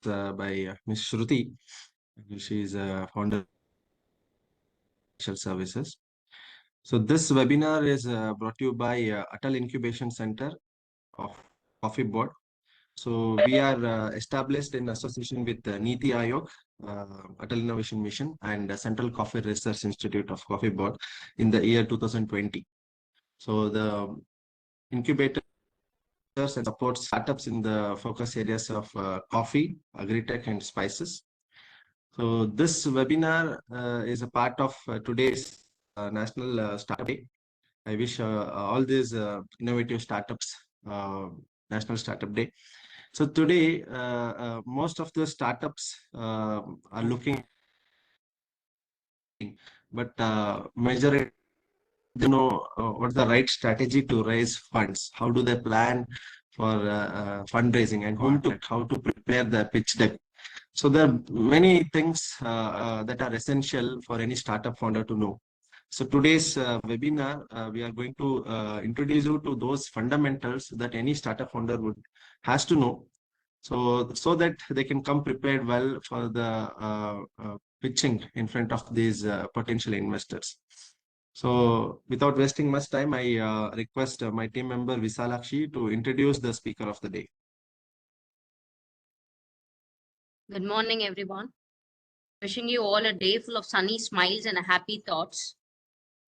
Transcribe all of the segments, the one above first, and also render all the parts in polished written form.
by Ms. Shruti. She is a founder of Financial Services. So this webinar is brought to you by Atal Incubation Center of Coffee Board. So we are established in association with Niti Aayog, Atal Innovation Mission, and Central Coffee Research Institute of Coffee Board in the year 2020. So the incubator and supports startups in the focus areas of coffee, agri-tech, and spices. So this webinar is a part of today's National Startup Day. I wish all these innovative startups National Startup Day. So today, most of the startups are looking, but majority know what's the right strategy to raise funds. How do they plan for fundraising and how to prepare the pitch deck. So there are many things that are essential for any startup founder to know. So today's webinar, we are going to introduce you to those fundamentals that any startup founder has to know. So that they can come prepared well for the pitching in front of these potential investors. So without wasting much time, I request my team member Visalakshi to introduce the speaker of the day. Good morning, everyone. Wishing you all a day full of sunny smiles and happy thoughts.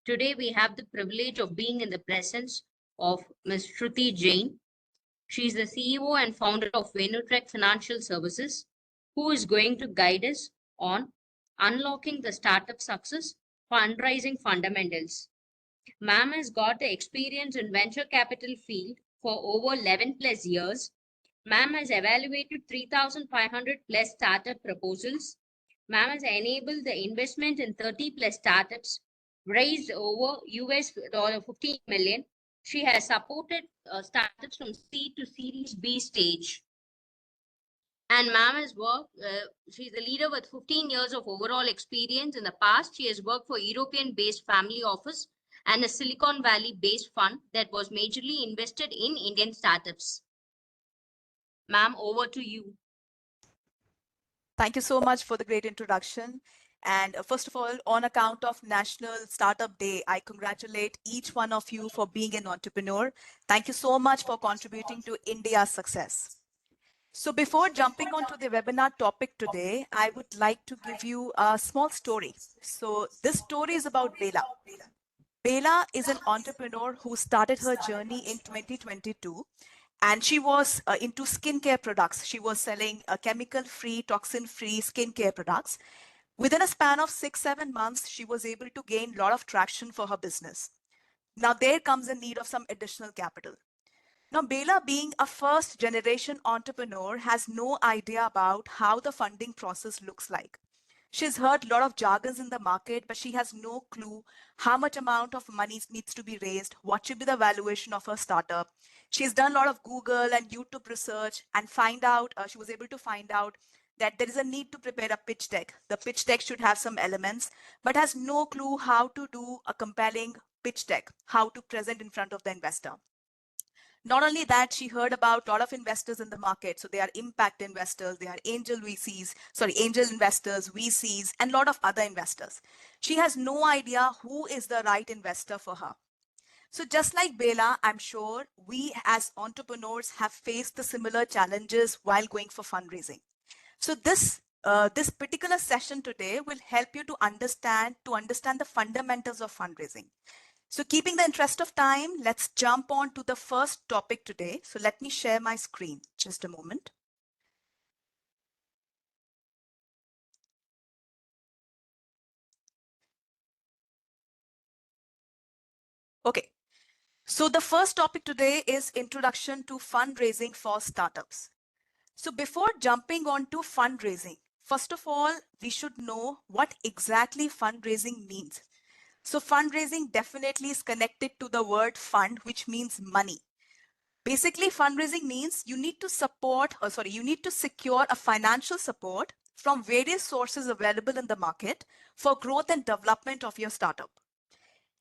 Today, we have the privilege of being in the presence of Ms. Shruti Jain. She is the CEO and founder of Venutrek Financial Services, who is going to guide us on unlocking the startup success fundraising fundamentals. Ma'am has got the experience in venture capital field for over 11 plus years. Ma'am has evaluated 3,500 plus startup proposals. Ma'am has enabled the investment in 30 plus startups, raised over $15 million. She has supported startups from C to Series B stage. And ma'am has worked, she's a leader with 15 years of overall experience. In the past, she has worked for European-based family office and a Silicon Valley-based fund that was majorly invested in Indian startups. Ma'am, over to you. Thank you so much for the great introduction. And first of all, on account of National Startup Day, I congratulate each one of you for being an entrepreneur. Thank you so much for contributing to India's success. So before jumping onto the webinar topic today, I would like to give you a small story. So this story is about Bela. Bela is an entrepreneur who started her journey in 2022. And she was into skincare products. She was selling chemical-free, toxin-free skincare products. Within a span of 6-7 months, she was able to gain a lot of traction for her business. Now there comes a need of some additional capital. Now Bela, being a first-generation entrepreneur, has no idea about how the funding process looks like. She's heard a lot of jargons in the market, but she has no clue how much amount of money needs to be raised, what should be the valuation of her startup. She's done a lot of Google and YouTube research and she was able to find out that there is a need to prepare a pitch deck. The pitch deck should have some elements, but has no clue how to do a compelling pitch deck, how to present in front of the investor. Not only that, she heard about a lot of investors in the market. So they are impact investors, they are angel investors, VCs, and a lot of other investors. She has no idea who is the right investor for her. So just like Bela, I'm sure we as entrepreneurs have faced the similar challenges while going for fundraising. So this particular session today will help you to understand the fundamentals of fundraising. So keeping the interest of time, let's jump on to the first topic today. So let me share my screen, just a moment. Okay, so the first topic today is introduction to fundraising for startups. So before jumping on to fundraising, first of all, we should know what exactly fundraising means. So fundraising definitely is connected to the word fund, which means money. Basically, fundraising means you need to secure a financial support from various sources available in the market for growth and development of your startup.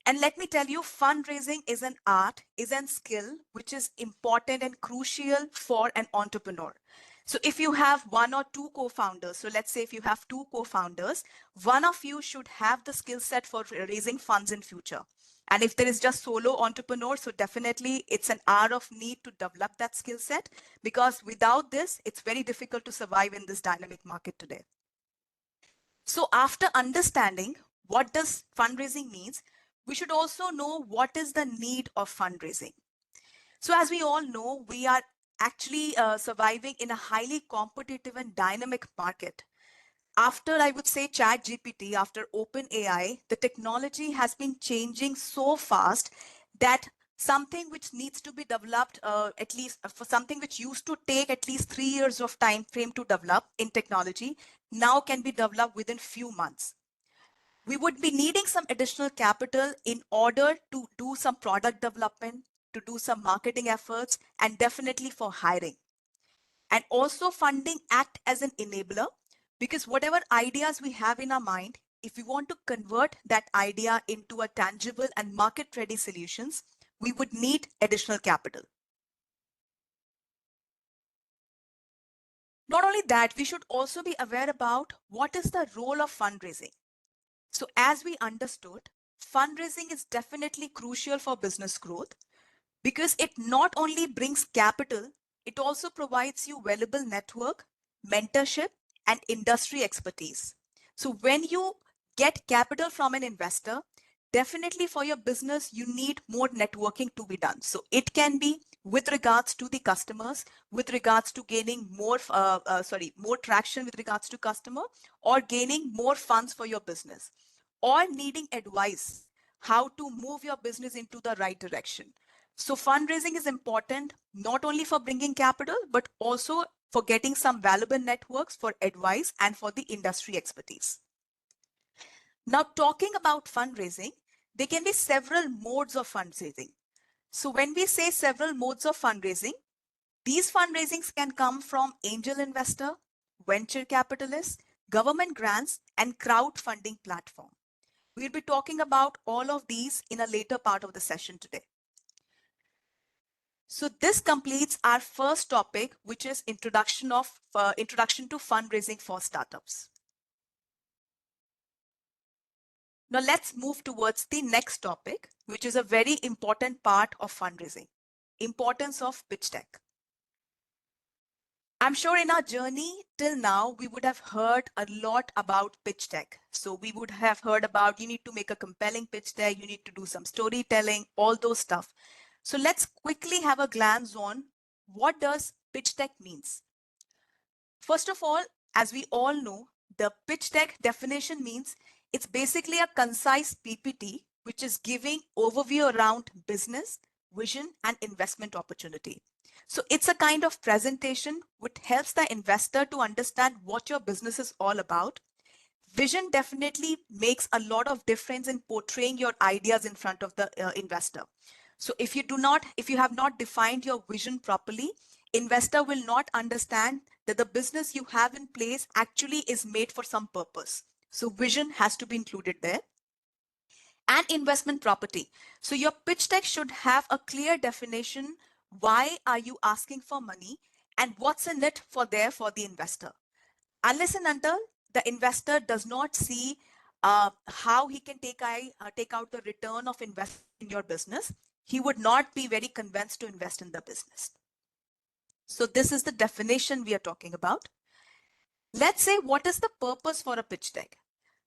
And let me tell you, fundraising is an art, is a skill, which is important and crucial for an entrepreneur. So if you have one or two co-founders, so let's say if you have two co-founders, one of you should have the skill set for raising funds in future. And if there is just solo entrepreneur, so definitely it's an hour of need to develop that skill set, because without this, it's very difficult to survive in this dynamic market today. So after understanding what does fundraising means, we should also know what is the need of fundraising. So as we all know, we are actually surviving in a highly competitive and dynamic market. After, I would say, ChatGPT, after OpenAI, the technology has been changing so fast that something which needs to be developed, at least for something which used to take at least 3 years of time frame to develop in technology, now can be developed within few months. We would be needing some additional capital in order to do some product development, to do some marketing efforts, and definitely for hiring. And also funding act as an enabler, because whatever ideas we have in our mind, if we want to convert that idea into a tangible and market ready solutions, we would need additional capital. Not only that, we should also be aware about what is the role of fundraising. So as we understood, fundraising is definitely crucial for business growth, because it not only brings capital, it also provides you valuable network, mentorship, and industry expertise. So when you get capital from an investor, definitely for your business, you need more networking to be done. So it can be with regards to the customers, with regards to gaining more traction with regards to customer, or gaining more funds for your business, or needing advice how to move your business into the right direction. So fundraising is important not only for bringing capital, but also for getting some valuable networks for advice and for the industry expertise. Now, talking about fundraising, there can be several modes of fundraising. So when we say several modes of fundraising, these fundraisings can come from angel investor, venture capitalists, government grants, and crowdfunding platform. We'll be talking about all of these in a later part of the session today. So this completes our first topic, which is introduction to fundraising for startups. Now let's move towards the next topic, which is a very important part of fundraising: importance of pitch deck. I'm sure in our journey till now, we would have heard a lot about pitch deck. So we would have heard about you need to make a compelling pitch deck, you need to do some storytelling, all those stuff. So let's quickly have a glance on what does pitch deck means. First of all, as we all know, the pitch deck definition means it's basically a concise PPT, which is giving overview around business, vision, and investment opportunity. So it's a kind of presentation which helps the investor to understand what your business is all about. Vision definitely makes a lot of difference in portraying your ideas in front of the investor. So if you have not defined your vision properly, investor will not understand that the business you have in place actually is made for some purpose. So vision has to be included there. And investment property. So your pitch deck should have a clear definition. Why are you asking for money and what's in it for the investor? Unless and until the investor does not see how he can take out the return of investment in your business, he would not be very convinced to invest in the business. So this is the definition we are talking about. Let's say, what is the purpose for a pitch deck?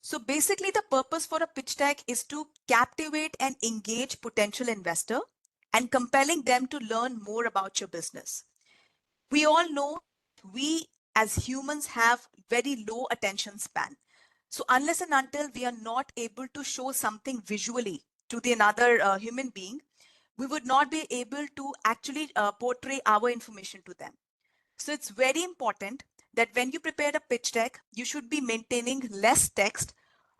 So basically the purpose for a pitch deck is to captivate and engage potential investor and compelling them to learn more about your business. We all know we as humans have very low attention span. So unless and until we are not able to show something visually to the another human being, we would not be able to actually portray our information to them. So it's very important that when you prepare a pitch deck, you should be maintaining less text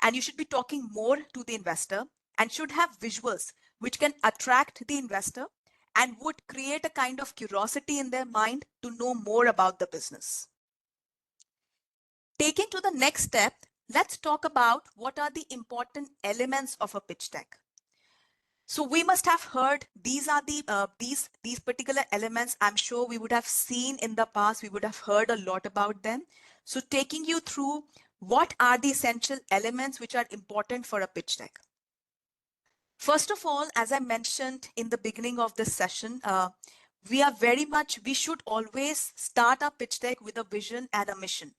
and you should be talking more to the investor and should have visuals which can attract the investor and would create a kind of curiosity in their mind to know more about the business. Taking to the next step, let's talk about what are the important elements of a pitch deck. So we must have heard these are the these particular elements. I'm sure we would have seen in the past. We would have heard a lot about them. So taking you through what are the essential elements which are important for a pitch deck. First of all, as I mentioned in the beginning of this session, we should always start our pitch deck with a vision and a mission.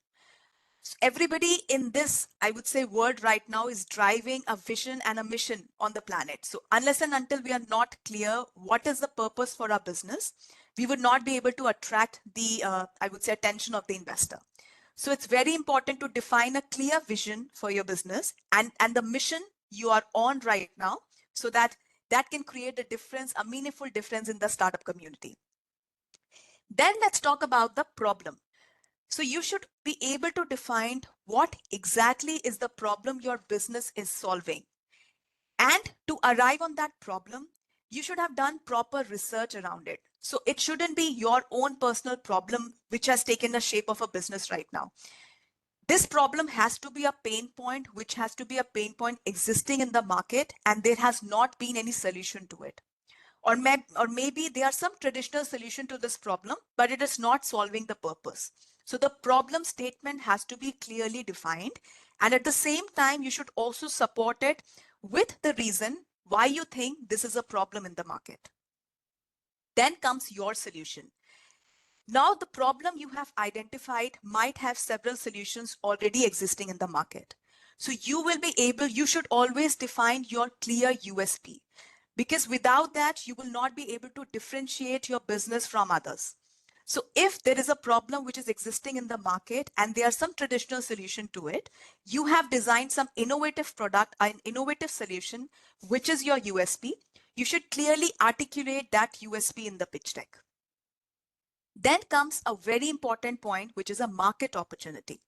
Everybody in this, I would say, world right now is driving a vision and a mission on the planet. So unless and until we are not clear what is the purpose for our business, we would not be able to attract the, I would say, attention of the investor. So it's very important to define a clear vision for your business and the mission you are on right now, so that that can create a difference, a meaningful difference in the startup community. Then let's talk about the problem. So you should be able to define what exactly is the problem your business is solving. And to arrive on that problem, you should have done proper research around it. So it shouldn't be your own personal problem, which has taken the shape of a business right now. This problem has to be a pain point, which has to be a pain point existing in the market, and there has not been any solution to it. Or maybe there are some traditional solution to this problem, but it is not solving the purpose. So the problem statement has to be clearly defined. And at the same time, you should also support it with the reason why you think this is a problem in the market. Then comes your solution. Now, the problem you have identified might have several solutions already existing in the market. So you should always define your clear USP, because without that, you will not be able to differentiate your business from others. So if there is a problem which is existing in the market and there are some traditional solution to it, you have designed some innovative product, an innovative solution, which is your USP. You should clearly articulate that USP in the pitch deck. Then comes a very important point, which is a market opportunity.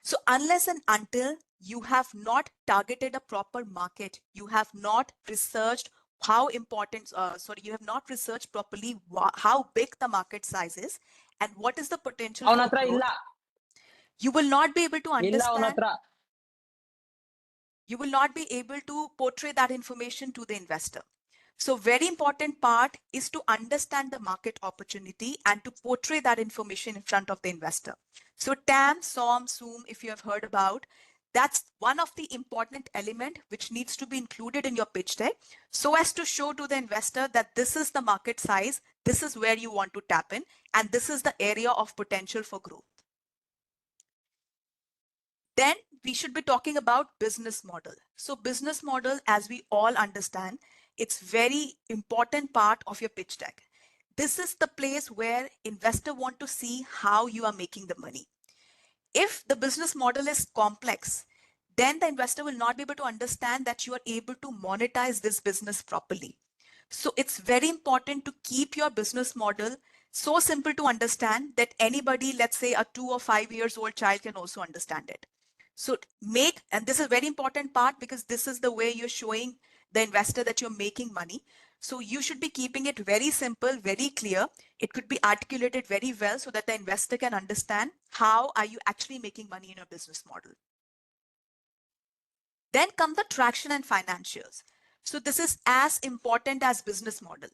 So unless and until you have not targeted a proper market, you have not researched how important, you have not researched properly how big the market size is and what is the potential for growth, you will not be able to understand, you will not be able to portray that information to the investor. So very important part is to understand the market opportunity and to portray that information in front of the investor. So TAM, SOM, SOOM, if you have heard about, that's one of the important element which needs to be included in your pitch deck, so as to show to the investor that this is the market size, this is where you want to tap in, and this is the area of potential for growth. Then we should be talking about business model. So business model, as we all understand, it's very important part of your pitch deck. This is the place where investor want to see how you are making the money. If the business model is complex, then the investor will not be able to understand that you are able to monetize this business properly. So it's very important to keep your business model so simple to understand that anybody, let's say a 2 or 5 years old child, can also understand it. So and this is a very important part because this is the way you're showing the investor that you're making money. So you should be keeping it very simple, very clear. It could be articulated very well so that the investor can understand how are you actually making money in your business model. Then come the traction and financials. So this is as important as business model.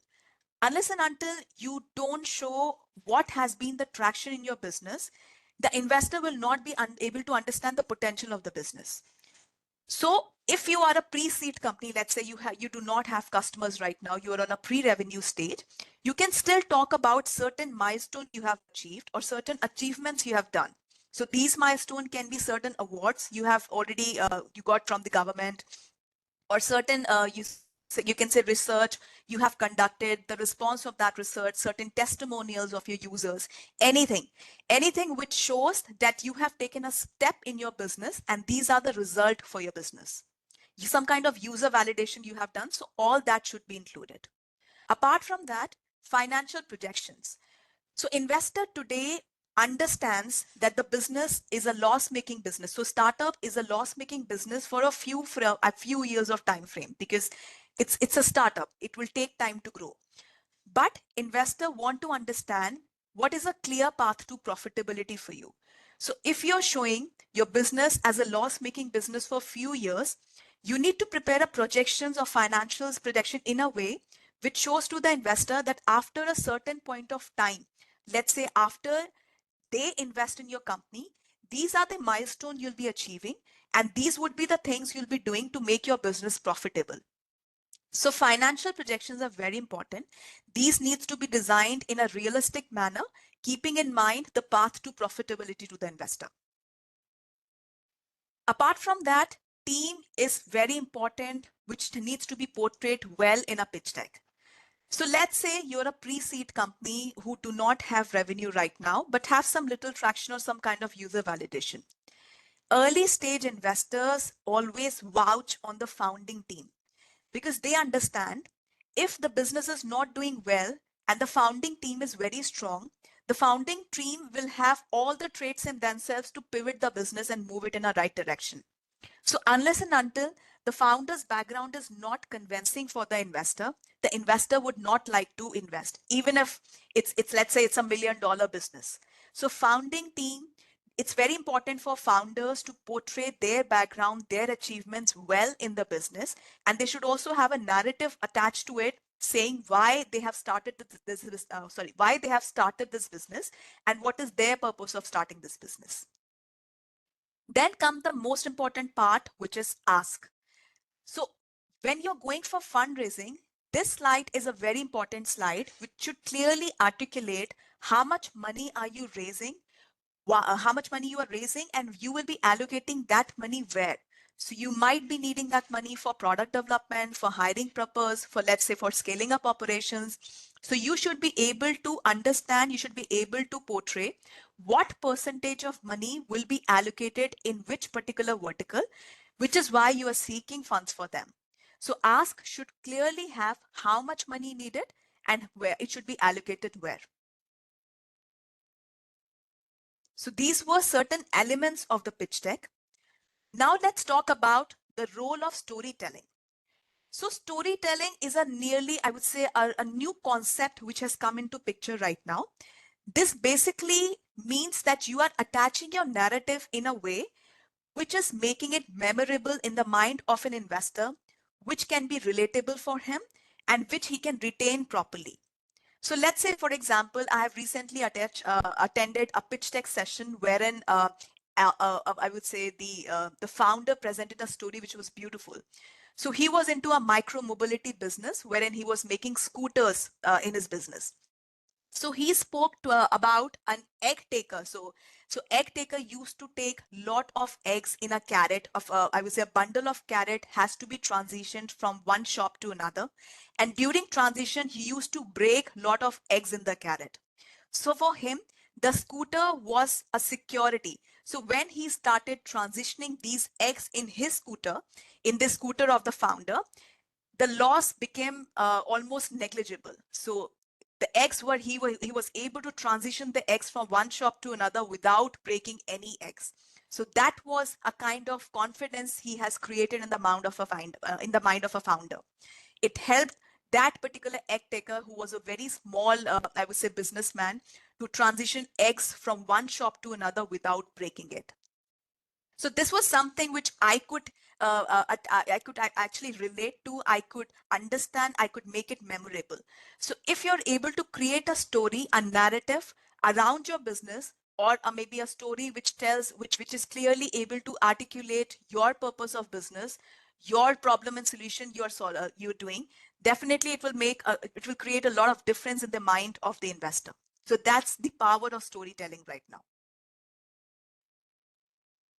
Unless and until you don't show what has been the traction in your business, the investor will not be able to understand the potential of the business. So if you are a pre-seed company, let's say you do not have customers right now, you are on a pre-revenue stage, you can still talk about certain milestones you have achieved or certain achievements you have done. So these milestones can be certain awards you have already you got from the government, or certain you can say research you have conducted, the response of that research, certain testimonials of your users, anything which shows that you have taken a step in your business and these are the result for your business. Some kind of user validation you have done, so all that should be included. Apart from that, financial projections. So investor today understands that the business is a loss-making business. So startup is a loss-making business for a few years of time frame, because it's a startup. It will take time to grow. But investor want to understand what is a clear path to profitability for you. So if you're showing your business as a loss-making business for a few years, You need to prepare a projections or financials projection in a way which shows to the investor that after a certain point of time, let's say after they invest in your company, these are the milestones you'll be achieving, and these would be the things you'll be doing to make your business profitable. So financial projections are very important. These needs to be designed in a realistic manner, keeping in mind the path to profitability to the investor. Apart from that, team is very important, which needs to be portrayed well in a pitch deck. So let's say you're a pre-seed company who do not have revenue right now, but have some little traction or some kind of user validation. Early stage investors always vouch on the founding team because they understand if the business is not doing well and the founding team is very strong, the founding team will have all the traits in themselves to pivot the business and move it in a right direction. So unless and until the founder's background is not convincing for the investor would not like to invest, even if it's let's say it's $1 million business. So founding team, it's very important for founders to portray their background, their achievements well in the business, and they should also have a narrative attached to it saying why they have started why they have started this business and what is their purpose of starting this business. Then come the most important part, which is ask. So when you're going for fundraising, this slide is a very important slide, which should clearly articulate how much money are you raising, how much money you are raising, and you will be allocating that money where. So you might be needing that money for product development, for hiring purpose, for let's say for scaling up operations. So you should be able to understand, you should be able to portray what percentage of money will be allocated in which particular vertical, which is why you are seeking funds for them. So ask should clearly have how much money needed and where it should be allocated where. So these were certain elements of the pitch deck. Now let's talk about the role of storytelling. So storytelling is a nearly, I would say, a new concept which has come into picture right now. This basically means that you are attaching your narrative in a way which is making it memorable in the mind of an investor, which can be relatable for him and which he can retain properly. So let's say, for example, I have recently attended a pitch deck session wherein I would say the founder presented a story which was beautiful. So he was into a micro mobility business wherein he was making scooters in his business. So he spoke about an egg taker. So egg taker used to take lot of eggs in a carrot of, I would say a bundle of carrot has to be transitioned from one shop to another. And during transition, he used to break lot of eggs in the carrot. So for him, the scooter was a security. So when he started transitioning these eggs in his scooter, in the scooter of the founder, the loss became almost negligible. So the eggs were he was able to transition the eggs from one shop to another without breaking any eggs. So that was a kind of confidence he has created in the mind of a founder. It helped that particular egg taker, who was a very small, I would say, businessman, to transition eggs from one shop to another without breaking it. So this was something which I could actually relate to. I could understand. I could make it memorable. So if you're able to create a story, a narrative around your business, or maybe a story which tells, which is clearly able to articulate your purpose of business, your problem and solution you're doing, definitely it will create a lot of difference in the mind of the investor. So that's the power of storytelling right now.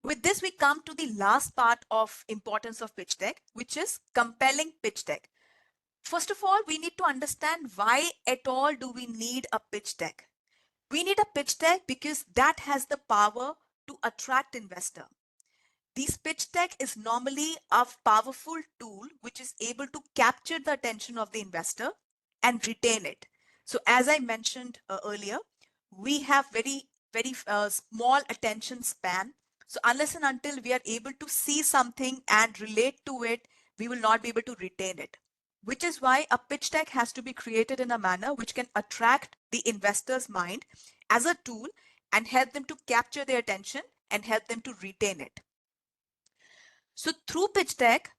With this, we come to the last part of importance of pitch deck, which is compelling pitch deck. First of all, we need to understand why at all do we need a pitch deck. We need a pitch deck because that has the power to attract investor. This pitch deck is normally a powerful tool which is able to capture the attention of the investor and retain it. So as I mentioned earlier, we have very small attention span. So unless and until we are able to see something and relate to it, we will not be able to retain it. Which is why a pitch deck has to be created in a manner which can attract the investor's mind as a tool and help them to capture their attention and help them to retain it. So through pitch deck,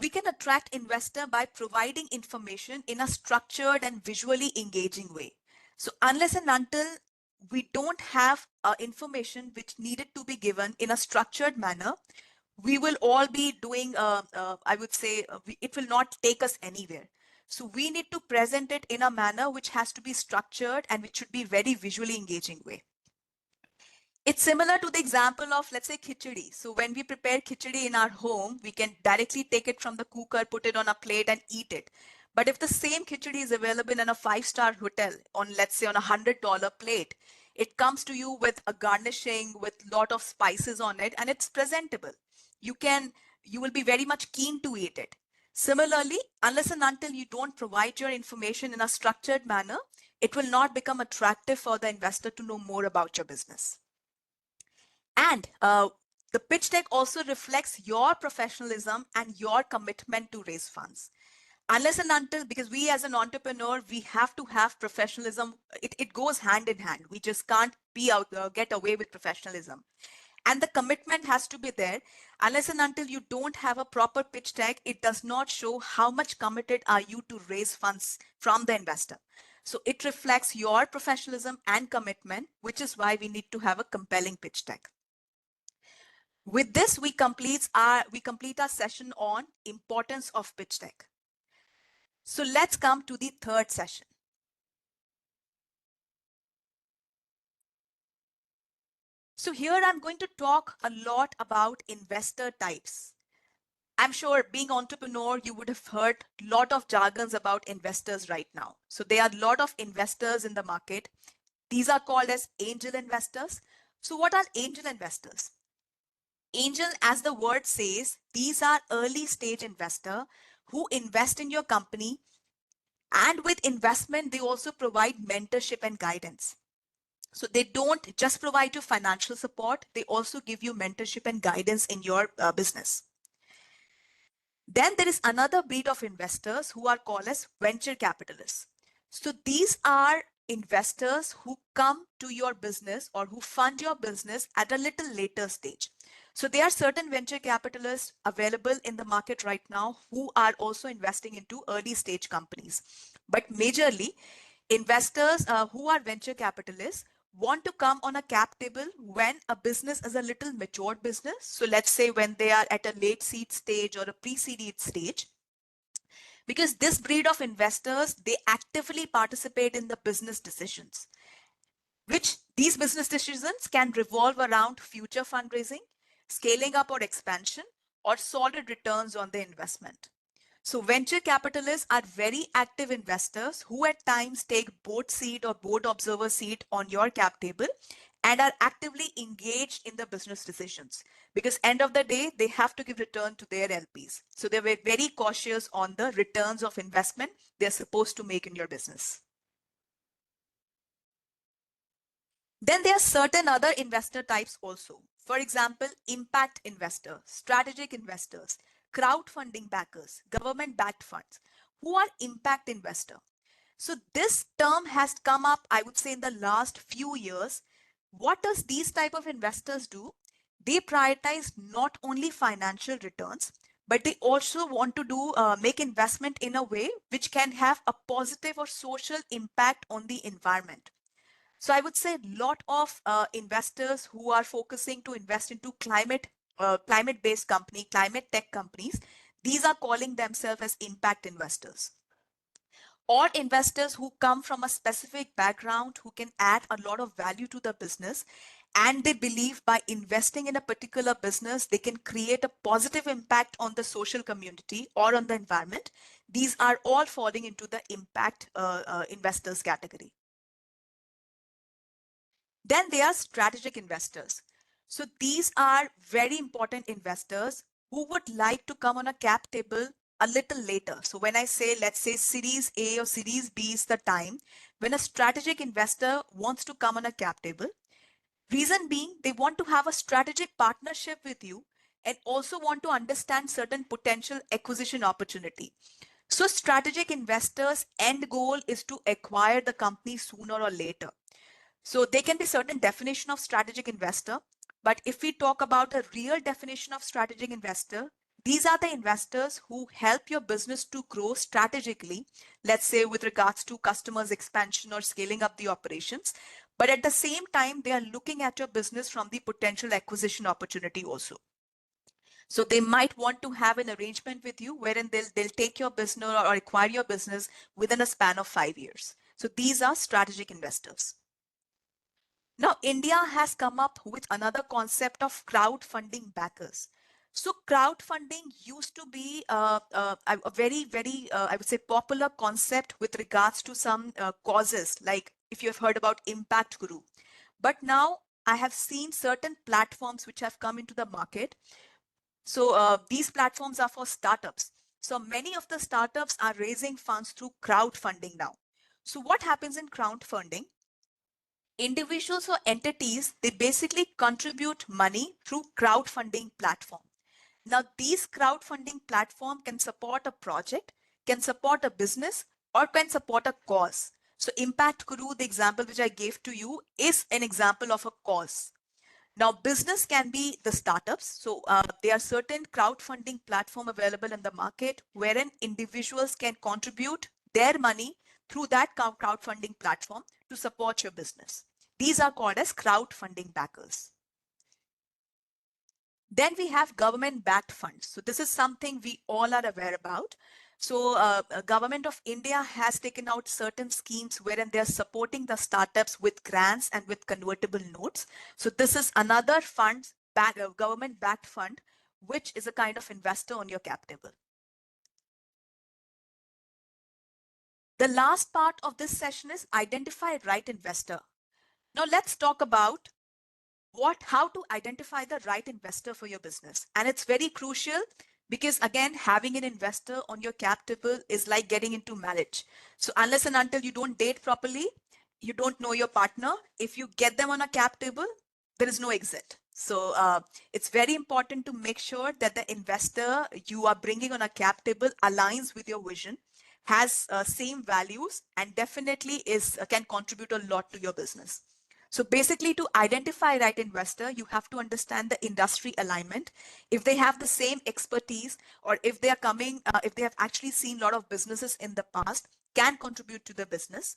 We can attract investor by providing information in a structured and visually engaging way. So unless and until we don't have information which needed to be given in a structured manner, we will all be doing, I would say, it will not take us anywhere. So we need to present it in a manner which has to be structured and which should be very visually engaging way. It's similar to the example of, let's say, khichdi. So when we prepare khichdi in our home, we can directly take it from the cooker, put it on a plate and eat it. But if the same khichdi is available in a 5-star hotel on, let's say, on $100 plate, it comes to you with a garnishing with lot of spices on it and it's presentable. You will be very much keen to eat it. Similarly, unless and until you don't provide your information in a structured manner, it will not become attractive for the investor to know more about your business. And the pitch deck also reflects your professionalism and your commitment to raise funds. Unless and until, because we as an entrepreneur, we have to have professionalism. It goes hand in hand. We just can't get away with professionalism. And the commitment has to be there. Unless and until you don't have a proper pitch deck, it does not show how much committed are you to raise funds from the investor. So it reflects your professionalism and commitment, which is why we need to have a compelling pitch deck. With this, we complete our session on importance of pitch deck. So let's come to the third session. So here I'm going to talk a lot about investor types. I'm sure being entrepreneur, you would have heard a lot of jargons about investors right now. So there are a lot of investors in the market. These are called as angel investors. So what are angel investors? Angel, as the word says, these are early stage investors who invest in your company. And with investment, they also provide mentorship and guidance. So they don't just provide you financial support, they also give you mentorship and guidance in your business. Then there is another breed of investors who are called as venture capitalists. So these are investors who come to your business or who fund your business at a little later stage. So there are certain venture capitalists available in the market right now who are also investing into early stage companies. But majorly, investors who are venture capitalists want to come on a cap table when a business is a little matured business. So let's say when they are at a late seed stage or a pre-seed stage, because this breed of investors, they actively participate in the business decisions, which these business decisions can revolve around future fundraising, scaling up or expansion, or solid returns on the investment. So venture capitalists are very active investors who at times take board seat or board observer seat on your cap table and are actively engaged in the business decisions, because end of the day, they have to give return to their LPs. So they were very cautious on the returns of investment they're supposed to make in your business. Then there are certain other investor types also. For example, impact investors, strategic investors, crowdfunding backers, government-backed funds, who are impact investor. So this term has come up, I would say, in the last few years. What does these type of investors do? They prioritize not only financial returns, but they also want to make investment in a way which can have a positive or social impact on the environment. So I would say a lot of investors who are focusing to invest into climate-based company, climate tech companies, these are calling themselves as impact investors. Or investors who come from a specific background, who can add a lot of value to the business, and they believe by investing in a particular business, they can create a positive impact on the social community or on the environment. These are all falling into the impact investors category. Then there are strategic investors. So these are very important investors who would like to come on a cap table a little later. So when I say, let's say Series A or Series B is the time when a strategic investor wants to come on a cap table. Reason being, they want to have a strategic partnership with you and also want to understand certain potential acquisition opportunity. So strategic investors' end goal is to acquire the company sooner or later. So there can be certain definition of strategic investor, but if we talk about a real definition of strategic investor, These are the investors who help your business to grow strategically, let's say with regards to customers expansion or scaling up the operations. But at the same time, they are looking at your business from the potential acquisition opportunity also. So they might want to have an arrangement with you wherein they'll take your business or acquire your business within a span of 5 years. So these are strategic investors. Now, India has come up with another concept of crowdfunding backers. So crowdfunding used to be a very, I would say, popular concept with regards to some causes, like if you have heard about Impact Guru. But now I have seen certain platforms which have come into the market. So these platforms are for startups. So many of the startups are raising funds through crowdfunding now. So what happens in crowdfunding? Individuals or entities, they basically contribute money through crowdfunding platform. Now, these crowdfunding platform can support a project, can support a business, or can support a cause. So Impact Guru, the example which I gave to you, is an example of a cause. Now, business can be the startups. So there are certain crowdfunding platform available in the market wherein individuals can contribute their money through that crowdfunding platform to support your business. These are called as crowdfunding backers. Then we have government-backed funds. So this is something we all are aware about. So government of India has taken out certain schemes wherein they are supporting the startups with grants and with convertible notes. So this is another fund, government-backed fund, which is a kind of investor on your cap table. The last part of this session is identify right investor. Now let's talk about how to identify the right investor for your business. And it's very crucial because again, having an investor on your cap table is like getting into marriage. So unless and until you don't date properly, you don't know your partner. If you get them on a cap table, there is no exit. So it's very important to make sure that the investor you are bringing on a cap table aligns with your vision, has same values, and definitely can contribute a lot to your business. So basically, to identify right investor, you have to understand the industry alignment. If they have the same expertise, or if they are coming, if they have actually seen a lot of businesses in the past, can contribute to the business.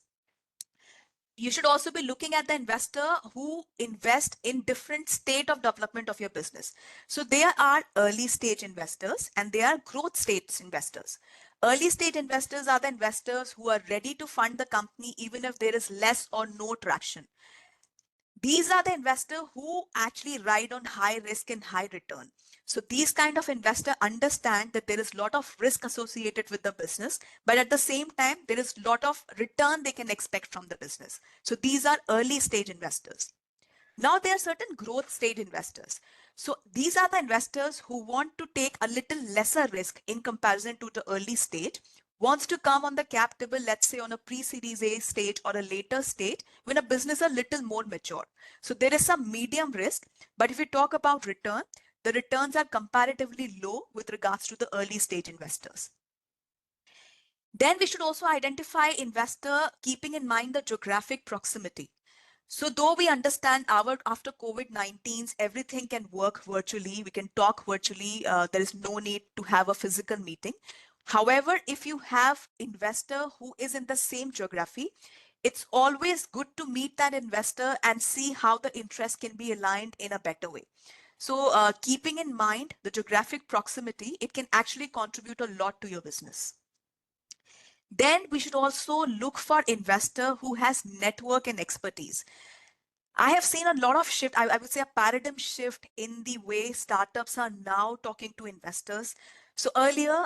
You should also be looking at the investor who invest in different state of development of your business. So there are early stage investors and there are growth stage investors. Early stage investors are the investors who are ready to fund the company even if there is less or no traction. These are the investors who actually ride on high risk and high return. So these kind of investors understand that there is a lot of risk associated with the business, but at the same time, there is a lot of return they can expect from the business. So these are early stage investors. Now there are certain growth stage investors. So these are the investors who want to take a little lesser risk in comparison to the early stage, wants to come on the cap table, let's say on a pre-series A stage or a later stage when a business is a little more mature. So there is some medium risk, but if we talk about return, the returns are comparatively low with regards to the early stage investors. Then we should also identify investor keeping in mind the geographic proximity. So though we understand after COVID-19, everything can work virtually, we can talk virtually, there is no need to have a physical meeting. However, if you have investor who is in the same geography, it's always good to meet that investor and see how the interest can be aligned in a better way. So keeping in mind the geographic proximity, it can actually contribute a lot to your business. Then we should also look for investor who has network and expertise. I have seen a lot of shift, I would say a paradigm shift in the way startups are now talking to investors. So earlier,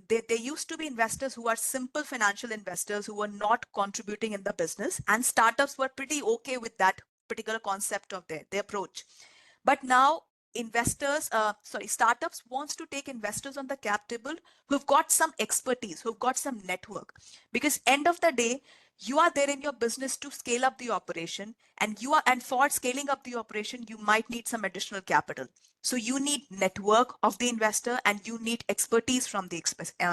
there used to be investors who are simple financial investors who were not contributing in the business, and startups were pretty okay with that particular concept of their approach. But now startups wants to take investors on the cap table who've got some expertise, who've got some network, because end of the day, you are there in your business to scale up the operation, and for scaling up the operation, you might need some additional capital. So you need network of the investor and you need expertise from the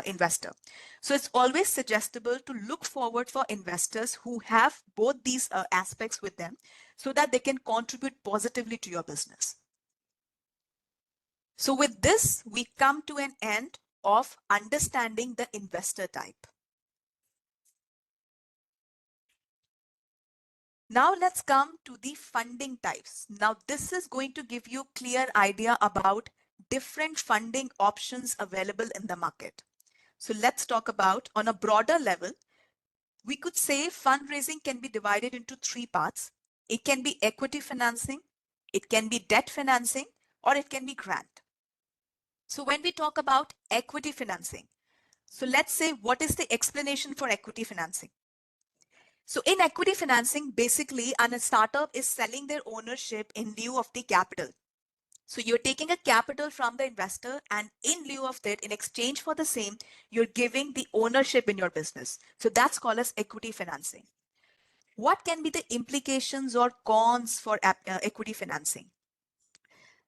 investor. So it's always suggestible to look forward for investors who have both these aspects with them so that they can contribute positively to your business. So with this, we come to an end of understanding the investor type. Now let's come to the funding types. Now this is going to give you a clear idea about different funding options available in the market. So let's talk about, on a broader level, we could say fundraising can be divided into three parts. It can be equity financing, it can be debt financing, or it can be grant. So when we talk about equity financing, so let's say, what is the explanation for equity financing? So in equity financing, basically, a startup is selling their ownership in lieu of the capital. So you're taking a capital from the investor, and in lieu of that, in exchange for the same, you're giving the ownership in your business. So that's called as equity financing. What can be the implications or cons for equity financing?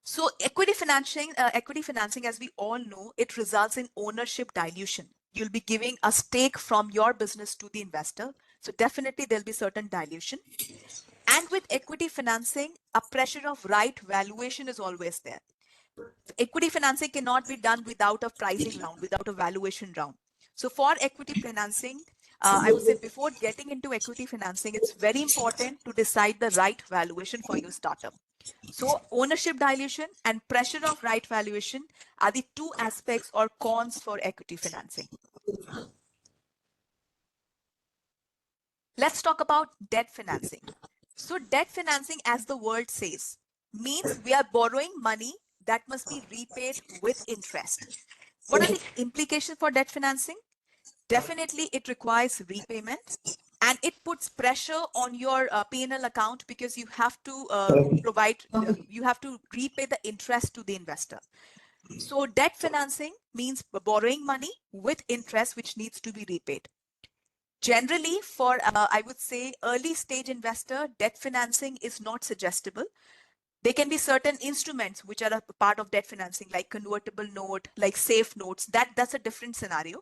So equity financing, as we all know, it results in ownership dilution. You'll be giving a stake from your business to the investor. So definitely there'll be certain dilution. And with equity financing, a pressure of right valuation is always there. Equity financing cannot be done without a pricing round, without a valuation round. So for equity financing, I would say before getting into equity financing, it's very important to decide the right valuation for your startup. So ownership dilution and pressure of right valuation are the two aspects or cons for equity financing. Let's talk about debt financing. So debt financing, as the word says, means we are borrowing money that must be repaid with interest. What are the implications for debt financing? Definitely, it requires repayment, and it puts pressure on your P&L account, because you have to you have to repay the interest to the investor. So debt financing means borrowing money with interest, which needs to be repaid. Generally, for I would say early stage investor, debt financing is not suggestible. There can be certain instruments which are a part of debt financing, like convertible note, like safe notes. That's a different scenario.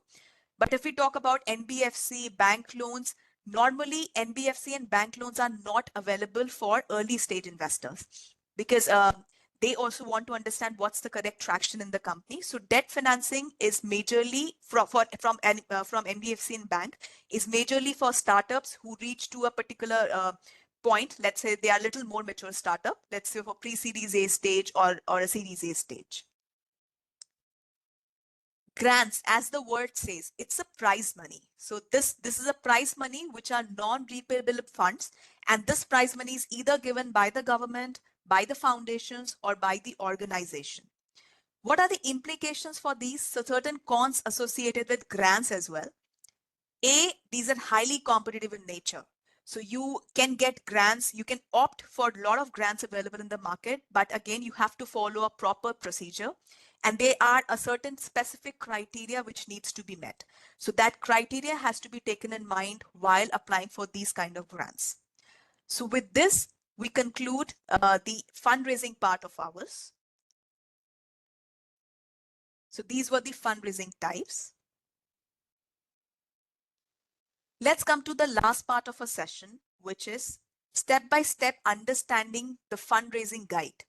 But if we talk about NBFC, bank loans, normally NBFC and bank loans are not available for early stage investors, because they also want to understand what's the correct traction in the company. So debt financing is majorly from NBFC and bank is majorly for startups who reach to a particular point. Let's say they are a little more mature startup, let's say for pre-series A stage or a series A stage. Grants, as the word says, it's a prize money. So this is a prize money which are non-repayable funds, and this prize money is either given by the government, by the foundations, or by the organization. What are the implications for these? So certain cons associated with grants as well. These are highly competitive in nature. So you can get grants, you can opt for a lot of grants available in the market, but again, you have to follow a proper procedure. And there are a certain specific criteria which needs to be met. So that criteria has to be taken in mind while applying for these kind of grants. So with this, we conclude the fundraising part of ours. So these were the fundraising types. Let's come to the last part of a session, which is step-by-step understanding the fundraising guide.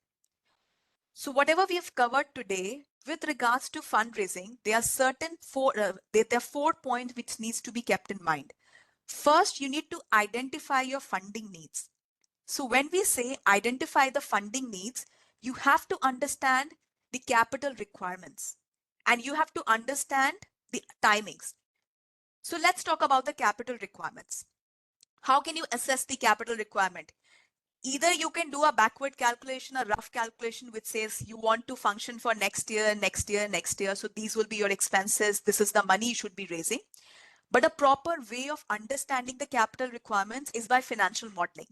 So whatever we have covered today with regards to fundraising, there are 4 points which needs to be kept in mind. First, you need to identify your funding needs. So when we say identify the funding needs, you have to understand the capital requirements, and you have to understand the timings. So let's talk about the capital requirements. How can you assess the capital requirement? Either you can do a backward calculation, a rough calculation, which says you want to function for next year, next year, next year. So these will be your expenses. This is the money you should be raising. But a proper way of understanding the capital requirements is by financial modeling.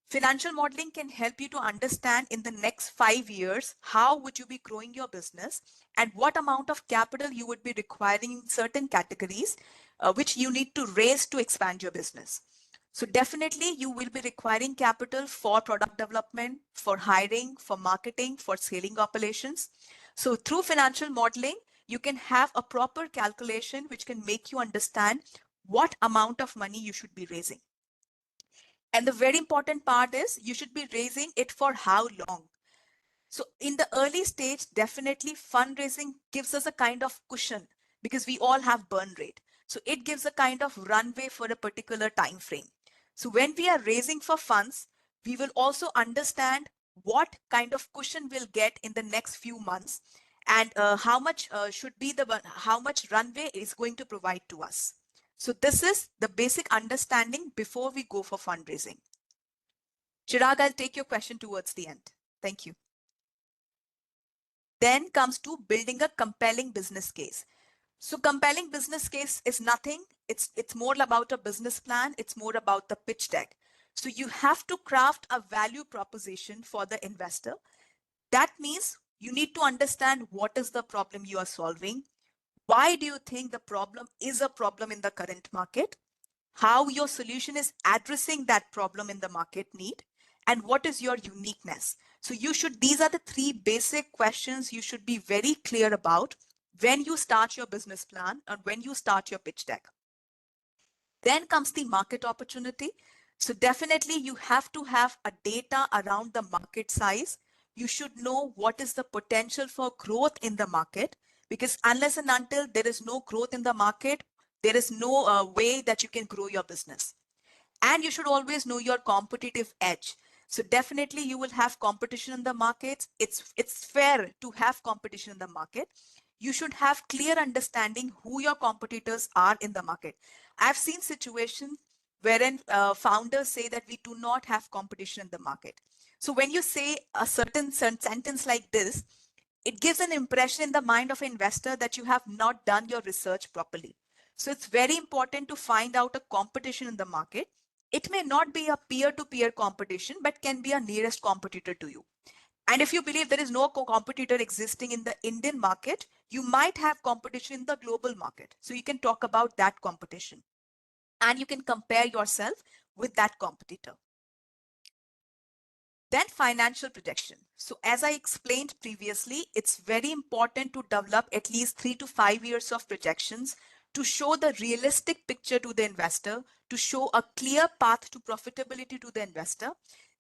Financial modeling can help you to understand in the next 5 years, how would you be growing your business and what amount of capital you would be requiring in certain categories, which you need to raise to expand your business. So definitely you will be requiring capital for product development, for hiring, for marketing, for scaling operations. So through financial modeling, you can have a proper calculation which can make you understand what amount of money you should be raising. And the very important part is you should be raising it for how long. So in the early stage, definitely fundraising gives us a kind of cushion because we all have burn rate. So it gives a kind of runway for a particular time frame. So when we are raising for funds, we will also understand what kind of cushion we'll get in the next few months and how much should be how much runway is going to provide to us. So this is the basic understanding before we go for fundraising. Chirag, I'll take your question towards the end. Thank you. Then comes to building a compelling business case. So compelling business case is nothing. It's more about a business plan. It's more about the pitch deck. So you have to craft a value proposition for the investor. That means you need to understand what is the problem you are solving. Why do you think the problem is a problem in the current market? How your solution is addressing that problem in the market need, and what is your uniqueness. So these are the three basic questions you should be very clear about when you start your business plan and when you start your pitch deck. Then comes the market opportunity. So definitely you have to have a data around the market size. You should know what is the potential for growth in the market, because unless and until there is no growth in the market, there is no way that you can grow your business. And you should always know your competitive edge. So definitely you will have competition in the markets. It's fair to have competition in the market. You should have clear understanding who your competitors are in the market. I've seen situations wherein founders say that we do not have competition in the market. So when you say a certain sentence like this, it gives an impression in the mind of an investor that you have not done your research properly. So it's very important to find out a competition in the market. It may not be a peer-to-peer competition, but can be a nearest competitor to you. And if you believe there is no competitor existing in the Indian market, you might have competition in the global market. So you can talk about that competition and you can compare yourself with that competitor. Then financial projection. So as I explained previously, it's very important to develop at least 3 to 5 years of projections to show the realistic picture to the investor, to show a clear path to profitability to the investor.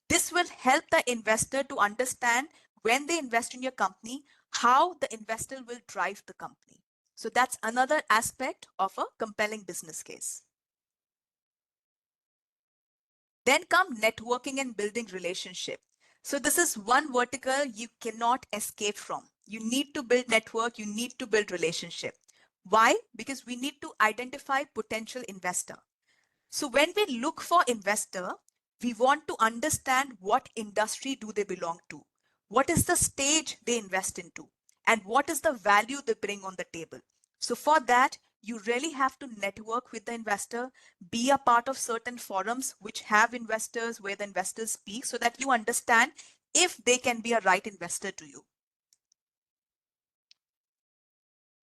This will help the investor to understand when they invest in your company, how the investor will drive the company. So that's another aspect of a compelling business case. Then come networking and building relationship. So this is one vertical you cannot escape from. You need to build network, you need to build relationship. Why? Because we need to identify potential investor. So when we look for investor, we want to understand what industry do they belong to? What is the stage they invest into? And what is the value they bring on the table? So for that, you really have to network with the investor, be a part of certain forums which have investors where the investors speak so that you understand if they can be a right investor to you.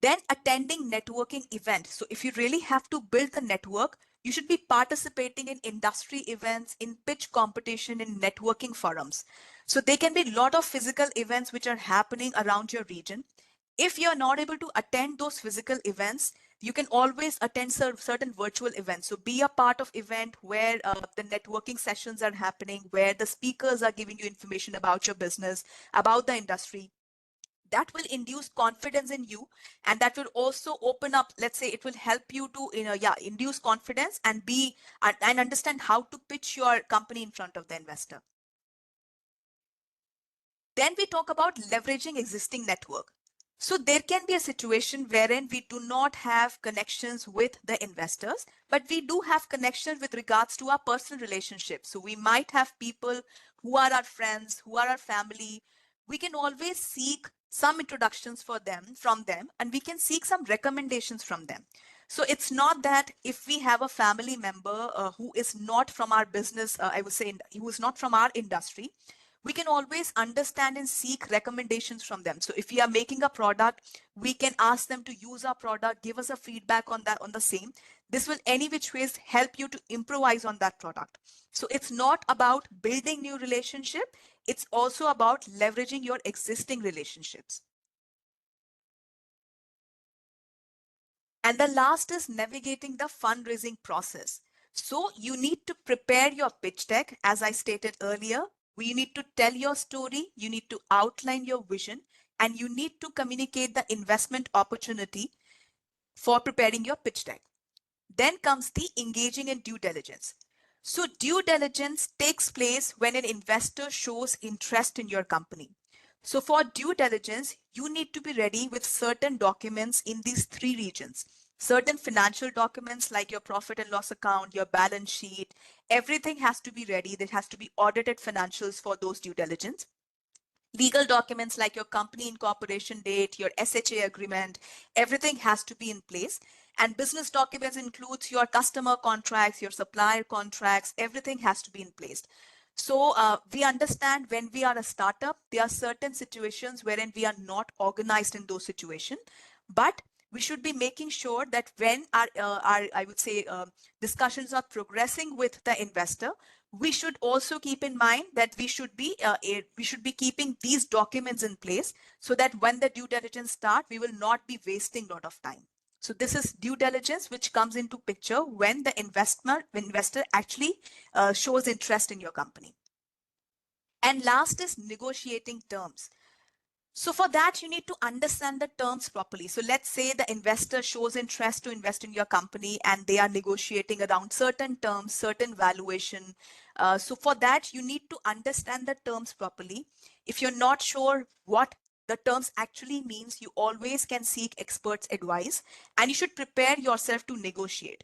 Then attending networking events. So if you really have to build the network, you should be participating in industry events, in pitch competition, in networking forums. So there can be a lot of physical events which are happening around your region. If you're not able to attend those physical events, you can always attend certain virtual events. So be a part of event where the networking sessions are happening, where the speakers are giving you information about your business, about the industry. That will induce confidence in you, and that will also open up, let's say it will help you to induce confidence and and understand how to pitch your company in front of the investor. Then we talk about leveraging existing network. So there can be a situation wherein we do not have connections with the investors, but we do have connections with regards to our personal relationships. So we might have people who are our friends, who are our family. We can always seek some introductions from them, and we can seek some recommendations from them. So it's not that if we have a family member who is not from our business, I would say, who is not from our industry, we can always understand and seek recommendations from them. So if we are making a product, we can ask them to use our product, give us a feedback on that, on the same. This will any which ways help you to improvise on that product. So it's not about building new relationship. It's also about leveraging your existing relationships. And the last is navigating the fundraising process. So you need to prepare your pitch deck, as I stated earlier. You need to tell your story, you need to outline your vision, and you need to communicate the investment opportunity for preparing your pitch deck. Then comes the engaging in due diligence. So due diligence takes place when an investor shows interest in your company. So for due diligence, you need to be ready with certain documents in these three regions. Certain financial documents like your profit and loss account, your balance sheet, everything has to be ready. There has to be audited financials for those due diligence. Legal documents like your company incorporation date, your SHA agreement, everything has to be in place. And business documents includes your customer contracts, your supplier contracts, everything has to be in place. So we understand when we are a startup, there are certain situations wherein we are not organized in those situations, but we should be making sure that when our I would say, discussions are progressing with the investor, we should also keep in mind that we should be keeping these documents in place so that when the due diligence start, we will not be wasting a lot of time. So this is due diligence, which comes into picture when the investor actually shows interest in your company. And last is negotiating terms. So for that, you need to understand the terms properly. So let's say the investor shows interest to invest in your company and they are negotiating around certain terms, certain valuation. So for that, you need to understand the terms properly. If you're not sure what the terms actually means, you always can seek experts' advice and you should prepare yourself to negotiate.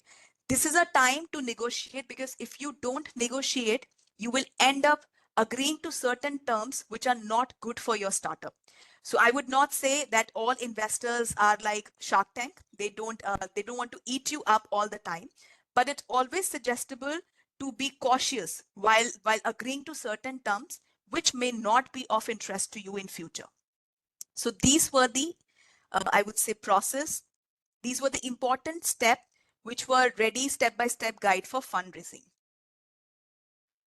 This is a time to negotiate because if you don't negotiate, you will end up agreeing to certain terms which are not good for your startup. So I would not say that all investors are like Shark Tank. They don't want to eat you up all the time, but it's always suggestible to be cautious while agreeing to certain terms which may not be of interest to you in future. So these were the I would say process. These were the important steps which were ready step-by-step guide for fundraising.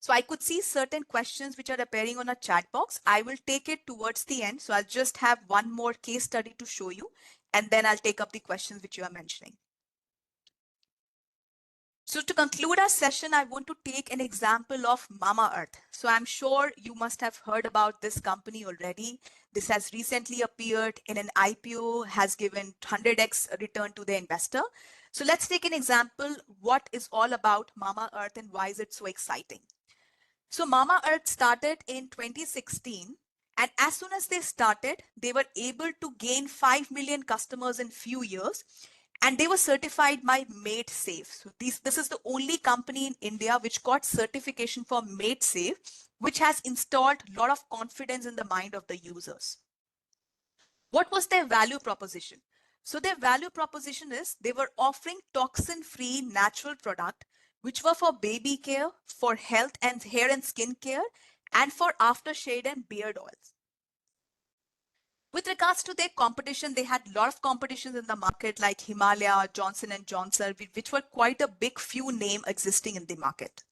So I could see certain questions which are appearing on a chat box. I will take it towards the end. So I'll just have one more case study to show you, and then I'll take up the questions which you are mentioning. So to conclude our session, I want to take an example of Mamaearth. So I'm sure you must have heard about this company already. This has recently appeared in an IPO, has given 100x return to the investor. So let's take an example, what is all about Mamaearth and why is it so exciting? So Mamaearth started in 2016, and as soon as they started, they were able to gain 5 million customers in few years, and they were certified by Made Safe. So this is the only company in India which got certification for Made Safe, which has installed a lot of confidence in the mind of the users. What was their value proposition? So their value proposition is they were offering toxin-free natural product, which were for baby care, for health and hair and skin care, and for aftershave and beard oils. With regards to their competition, they had a lot of competitions in the market like Himalaya, Johnson & Johnson, which were quite a big few name existing in the market.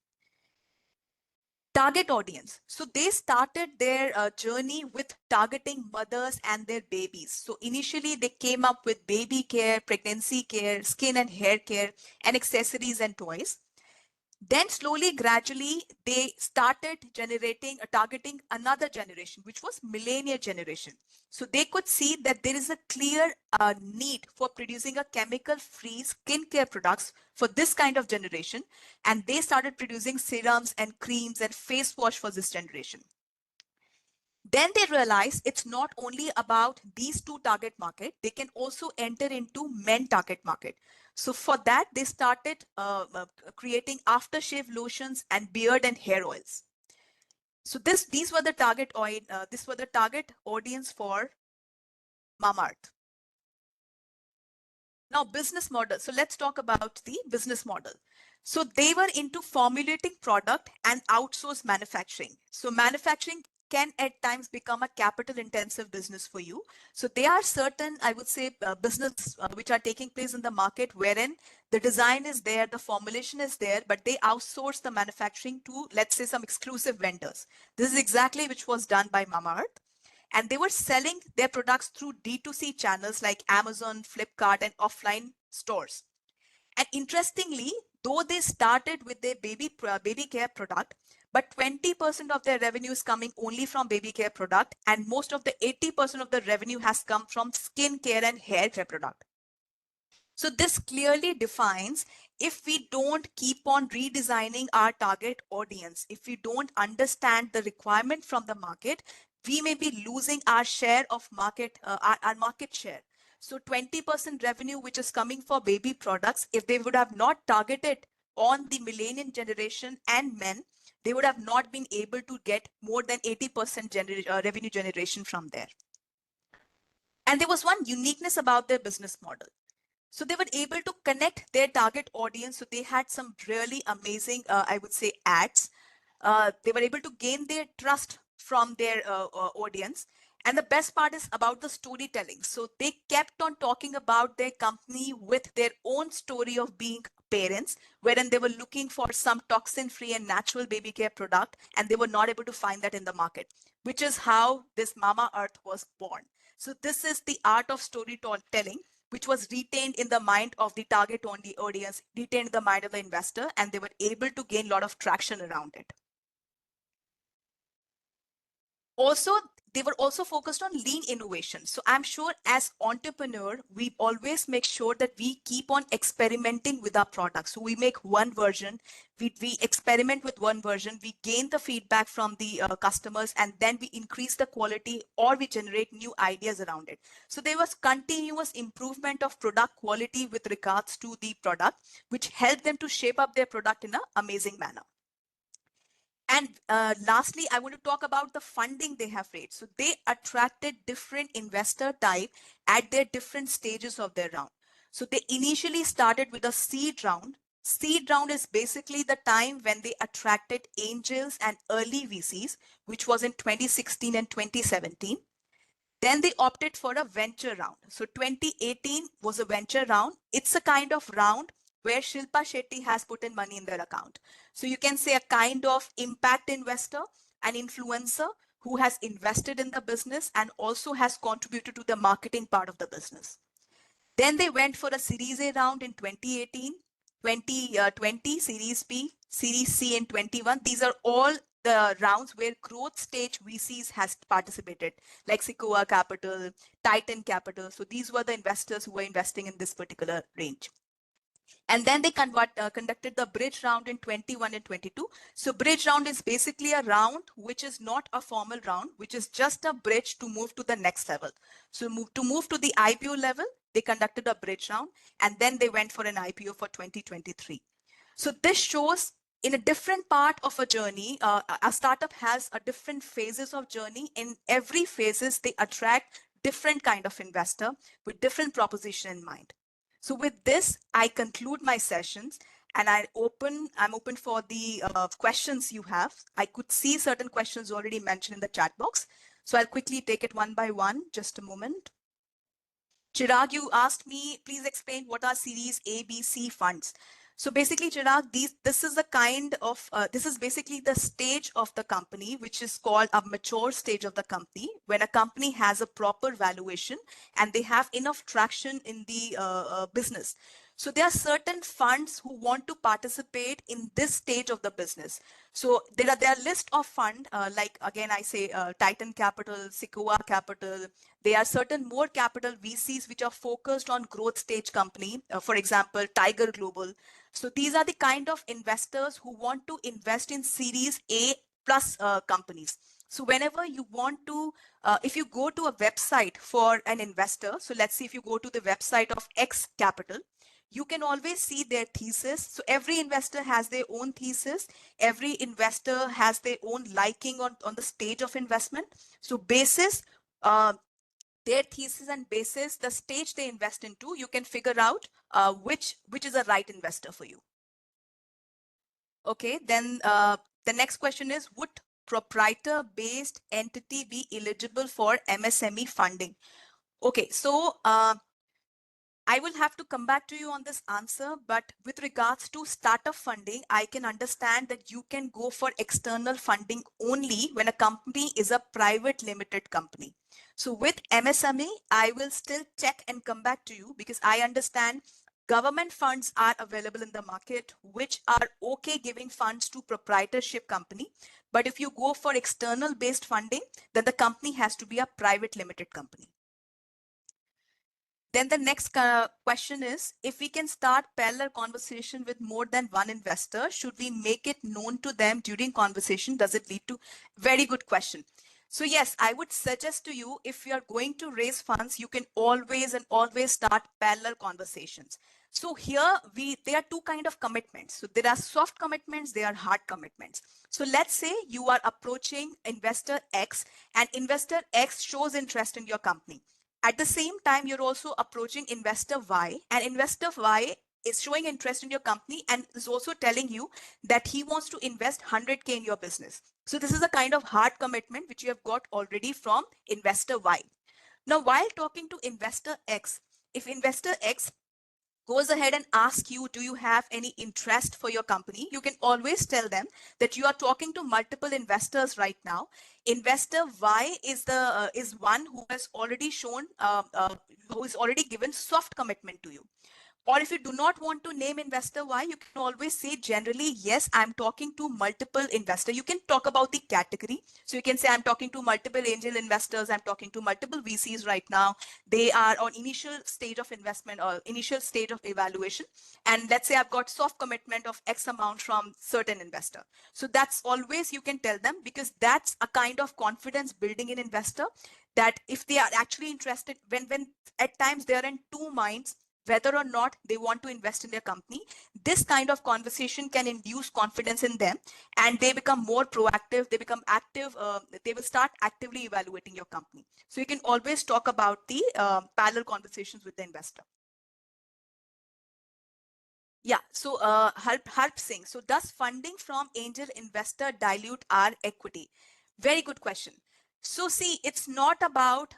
Target audience. So they started their journey with targeting mothers and their babies. So initially they came up with baby care, pregnancy care, skin and hair care, and accessories and toys. Then slowly, gradually, they started targeting another generation, which was millennial generation. So they could see that there is a clear need for producing a chemical-free skincare products for this kind of generation. And they started producing serums and creams and face wash for this generation. Then they realized it's not only about these two target market, they can also enter into men target market. So for that, they started creating aftershave lotions and beard and hair oils. So these were the target audience for Mamaearth. Now business model. So let's talk about the business model. So they were into formulating product and outsource manufacturing. So manufacturing can at times become a capital intensive business for you. So there are certain, I would say, business which are taking place in the market wherein the design is there, the formulation is there, but they outsource the manufacturing to, let's say, some exclusive vendors. This is exactly which was done by Mamaearth. And they were selling their products through D2C channels like Amazon, Flipkart, and offline stores. And interestingly, though they started with their baby care product, but 20% of their revenue is coming only from baby care product, and most of the 80% of the revenue has come from skin care and hair care product. So this clearly defines, if we don't keep on redesigning our target audience, if we don't understand the requirement from the market, we may be losing our share of market, our market share. So 20% revenue, which is coming for baby products, if they would have not targeted on the millennial generation and men, they would have not been able to get more than 80% revenue generation from there. And there was one uniqueness about their business model. So they were able to connect their target audience. So they had some really amazing, I would say, ads. They were able to gain their trust from their audience. And the best part is about the storytelling. So they kept on talking about their company with their own story of being parents, wherein they were looking for some toxin-free and natural baby care product, and they were not able to find that in the market, which is how this Mama Earth was born. So this is the art of storytelling, which was retained in the mind of the target only audience, retained in the mind of the investor, and they were able to gain a lot of traction around it. Also, they were also focused on lean innovation. So I'm sure as entrepreneur, we always make sure that we keep on experimenting with our products. So we make one version, we experiment with one version, we gain the feedback from the customers, and then we increase the quality, or we generate new ideas around it. So there was continuous improvement of product quality with regards to the product, which helped them to shape up their product in an amazing manner. And lastly, I want to talk about the funding they have raised. So they attracted different investor type at their different stages of their round. So they initially started with a seed round. Seed round is basically the time when they attracted angels and early VCs, which was in 2016 and 2017. Then they opted for a venture round. So 2018 was a venture round. It's a kind of round where Shilpa Shetty has put in money in their account. So you can say a kind of impact investor, an influencer who has invested in the business and also has contributed to the marketing part of the business. Then they went for a Series A round in 2018, 2020 Series B, Series C in 21. These are all the rounds where growth stage VCs has participated, like Sequoia Capital, Titan Capital. So these were the investors who were investing in this particular range. And then they conducted the bridge round in 21 and 22. So bridge round is basically a round which is not a formal round, which is just a bridge to move to the next level. So to move to the IPO level, they conducted a bridge round, and then they went for an IPO for 2023. So this shows in a different part of a journey, a startup has a different phases of journey. In every phases, they attract different kind of investor with different proposition in mind. So with this, I conclude my sessions, and I'm open for the questions you have. I could see certain questions already mentioned in the chat box. So I'll quickly take it one by one. Just a moment. Chirag, you asked me, please explain what are Series A, B, C funds. So basically, Chirag, this is the kind of, this is basically the stage of the company, which is called a mature stage of the company, when a company has a proper valuation and they have enough traction in the business. So there are certain funds who want to participate in this stage of the business. So there are list of fund, like again, I say Titan Capital, Sequoia Capital. There are certain more capital VCs which are focused on growth stage company, for example, Tiger Global. So these are the kind of investors who want to invest in Series A plus companies. So whenever you want to, if you go to a website for an investor, so let's see if you go to the website of X Capital, you can always see their thesis. So every investor has their own thesis. Every investor has their own liking on the stage of investment. So basis, their thesis and basis, the stage they invest into, you can figure out which is a right investor for you. Okay, then the next question is, would proprietor-based entity be eligible for MSME funding? Okay, so I will have to come back to you on this answer, but with regards to startup funding, I can understand that you can go for external funding only when a company is a private limited company. So with MSME, I will still check and come back to you, because I understand Government funds are available in the market, which are okay giving funds to proprietorship company. But if you go for external based funding, then the company has to be a private limited company. Then the next question is, if we can start parallel conversation with more than one investor, should we make it known to them during conversation? Does it lead to? Very good question. So yes, I would suggest to you, if you are going to raise funds, you can always start parallel conversations. So here there are two kind of commitments. So there are soft commitments, there are hard commitments. So let's say you are approaching investor X and investor X shows interest in your company. At the same time, you're also approaching investor Y, and investor Y is showing interest in your company and is also telling you that he wants to invest 100K in your business. So this is a kind of hard commitment which you have got already from investor Y. Now, while talking to investor X, if investor X goes ahead and asks you, do you have any interest for your company? You can always tell them that you are talking to multiple investors right now. Investor Y is one who has already shown, who is already given soft commitment to you. Or if you do not want to name investor Y, you can always say generally, yes, I'm talking to multiple investors. You can talk about the category. So you can say, I'm talking to multiple angel investors. I'm talking to multiple VCs right now. They are on initial stage of investment or initial stage of evaluation. And let's say I've got soft commitment of X amount from certain investor. So that's always you can tell them, because that's a kind of confidence building in investor, that if they are actually interested, when at times they are in two minds, whether or not they want to invest in their company, this kind of conversation can induce confidence in them, and they become more proactive, they become active, they will start actively evaluating your company. So you can always talk about the parallel conversations with the investor. Yeah, so Harp Singh, so does funding from angel investor dilute our equity? Very good question. So see, it's not about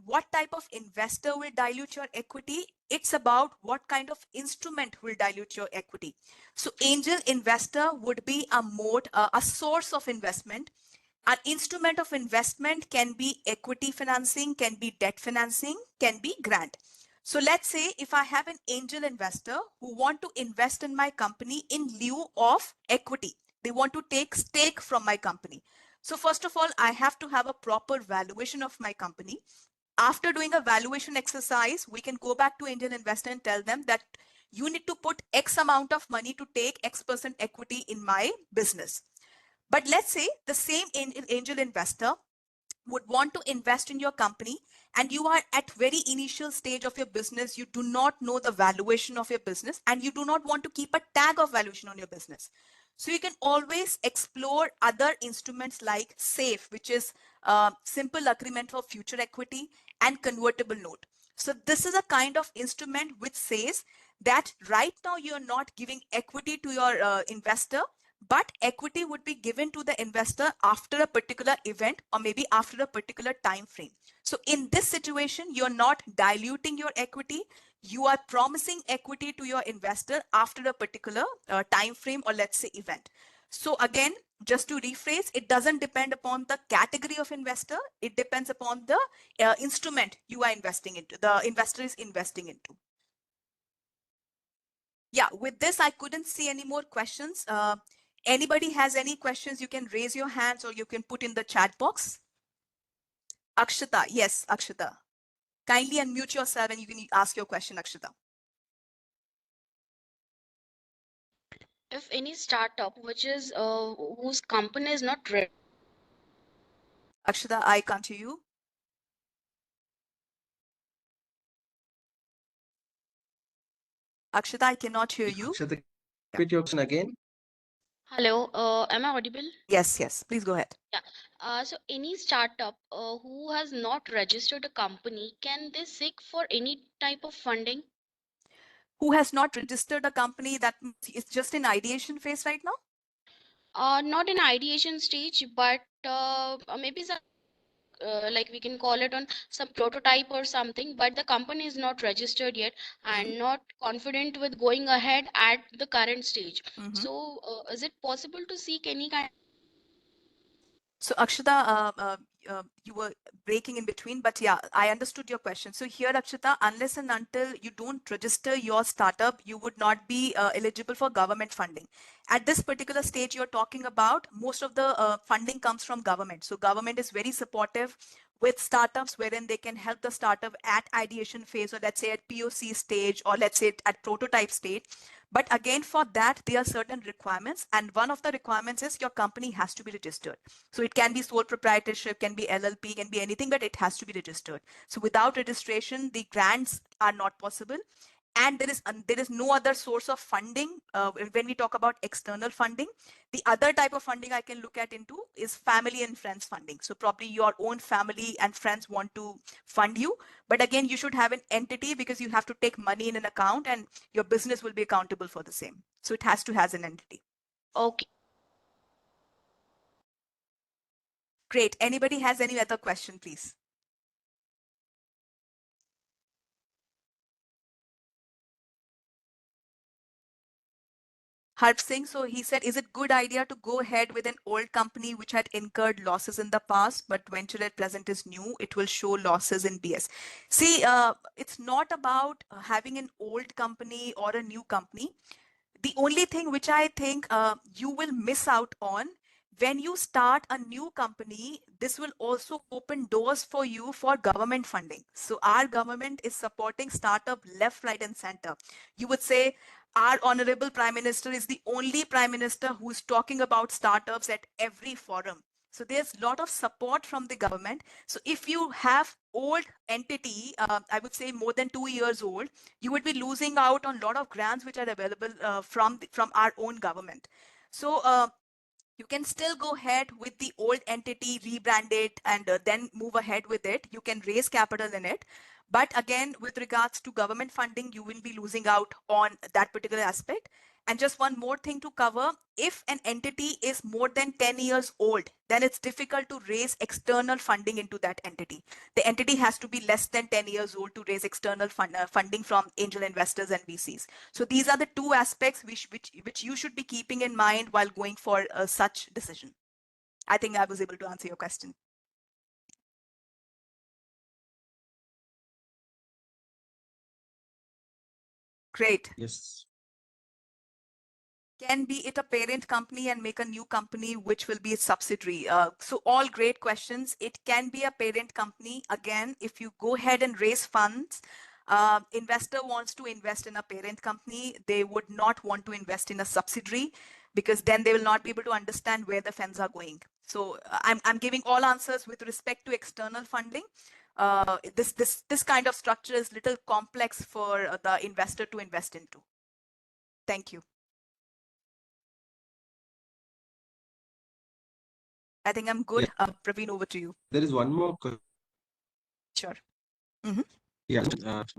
what type of investor will dilute your equity. It's about what kind of instrument will dilute your equity. So angel investor would be a mode, a source of investment. An instrument of investment can be equity financing, can be debt financing, can be grant. So let's say if I have an angel investor who want to invest in my company in lieu of equity, they want to take stake from my company. So first of all, I have to have a proper valuation of my company. After doing a valuation exercise, we can go back to angel investor and tell them that you need to put X amount of money to take X% equity in my business. But let's say the same angel investor would want to invest in your company, and you are at very initial stage of your business, you do not know the valuation of your business, and you do not want to keep a tag of valuation on your business. So you can always explore other instruments like SAFE, which is simple agreement for future equity, and convertible note. So this is a kind of instrument which says that right now you're not giving equity to your investor, but equity would be given to the investor after a particular event or maybe after a particular time frame. So in this situation, you're not diluting your equity. You are promising equity to your investor after a particular time frame, or let's say event. So again, just to rephrase, it doesn't depend upon the category of investor. It depends upon the instrument you are investing into, the investor is investing into. Yeah, with this, I couldn't see any more questions. Anybody has any questions, you can raise your hands or you can put in the chat box. Akshita, yes, Akshita. Kindly unmute yourself and you can ask your question, Akshita. If any startup which is whose company is not ready. Akshita, I can't hear you. Akshita, I cannot hear you. Akshata, repeat your question again. Hello, am I audible? Yes, yes, please go ahead. Yeah. So any startup who has not registered a company, can they seek for any type of funding? Who has not registered a company, that is just in ideation phase right now? Not in ideation stage, but maybe some like we can call it on some prototype or something, but the company is not registered yet and not confident with going ahead at the current stage. So is it possible to seek any kind? So Akshita, you were breaking in between, but yeah, I understood your question. So here, Akshita, unless and until you don't register your startup, you would not be eligible for government funding. At this particular stage you're talking about, most of the funding comes from government. So government is very supportive with startups, wherein they can help the startup at ideation phase, or let's say at POC stage, or let's say at prototype stage. But again, for that, there are certain requirements. And one of the requirements is your company has to be registered. So it can be sole proprietorship, can be LLP, can be anything, but it has to be registered. So without registration, the grants are not possible. And there is no other source of funding. When we talk about external funding, the other type of funding I can look at into is family and friends funding. So probably your own family and friends want to fund you, but again, you should have an entity, because you have to take money in an account and your business will be accountable for the same. So it has to has an entity. Okay. Great. Anybody has any other question, please? Harp Singh, so he said, is it good idea to go ahead with an old company which had incurred losses in the past, but venture at present is new? It will show losses in BS. See, it's not about having an old company or a new company. The only thing which I think you will miss out on when you start a new company, this will also open doors for you for government funding. So our government is supporting startup left, right, and center. You would say our honorable prime minister is the only prime minister who's talking about startups at every forum. So there's a lot of support from the government. So if you have old entity, I would say more than 2 years old, you would be losing out on a lot of grants which are available from our own government. So you can still go ahead with the old entity, rebrand it, and then move ahead with it. You can raise capital in it. But again, with regards to government funding, you will be losing out on that particular aspect. And just one more thing to cover, if an entity is more than 10 years old, then it's difficult to raise external funding into that entity. The entity has to be less than 10 years old to raise external funding from angel investors and VCs. So these are the two aspects which you should be keeping in mind while going for such decision. I think I was able to answer your question. Great. Yes. Can be it a parent company and make a new company which will be a subsidiary? So all great questions. It can be a parent company. Again, if you go ahead and raise funds, investor wants to invest in a parent company, they would not want to invest in a subsidiary, because then they will not be able to understand where the funds are going. So I'm giving all answers with respect to external funding. This kind of structure is little complex for the investor to invest into. Thank you. I think I'm good. Praveen, over to you. There is one more question. Sure. Yeah,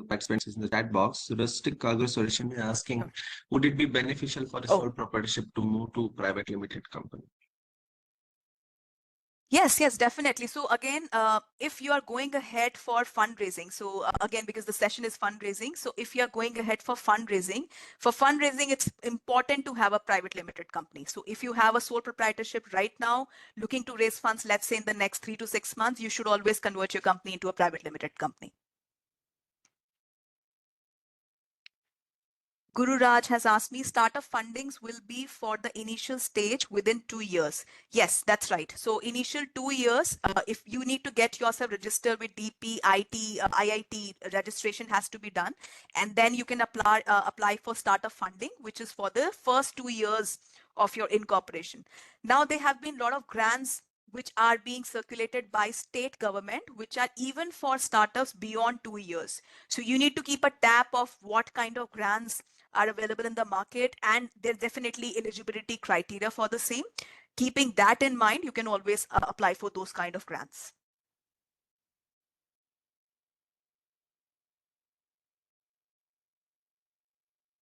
participants in the chat box. Rustic Cargo Solution is asking, would it be beneficial for a sole proprietorship to move to private limited company? Yes, definitely. So again, if you are going ahead for fundraising, so again, because the session is fundraising, so if you are going ahead for fundraising, it's important to have a private limited company. So if you have a sole proprietorship right now, looking to raise funds, let's say in the next 3 to 6 months, you should always convert your company into a private limited company. Guru Raj has asked me, startup fundings will be for the initial stage within 2 years. Yes, that's right. So initial 2 years, if you need to get yourself registered with DP, IT, IIT, registration has to be done. And then you can apply for startup funding, which is for the first 2 years of your incorporation. Now, there have been a lot of grants which are being circulated by state government, which are even for startups beyond 2 years. So you need to keep a tab of what kind of grants are available in the market, and there's definitely eligibility criteria for the same. Keeping that in mind, you can always apply for those kind of grants.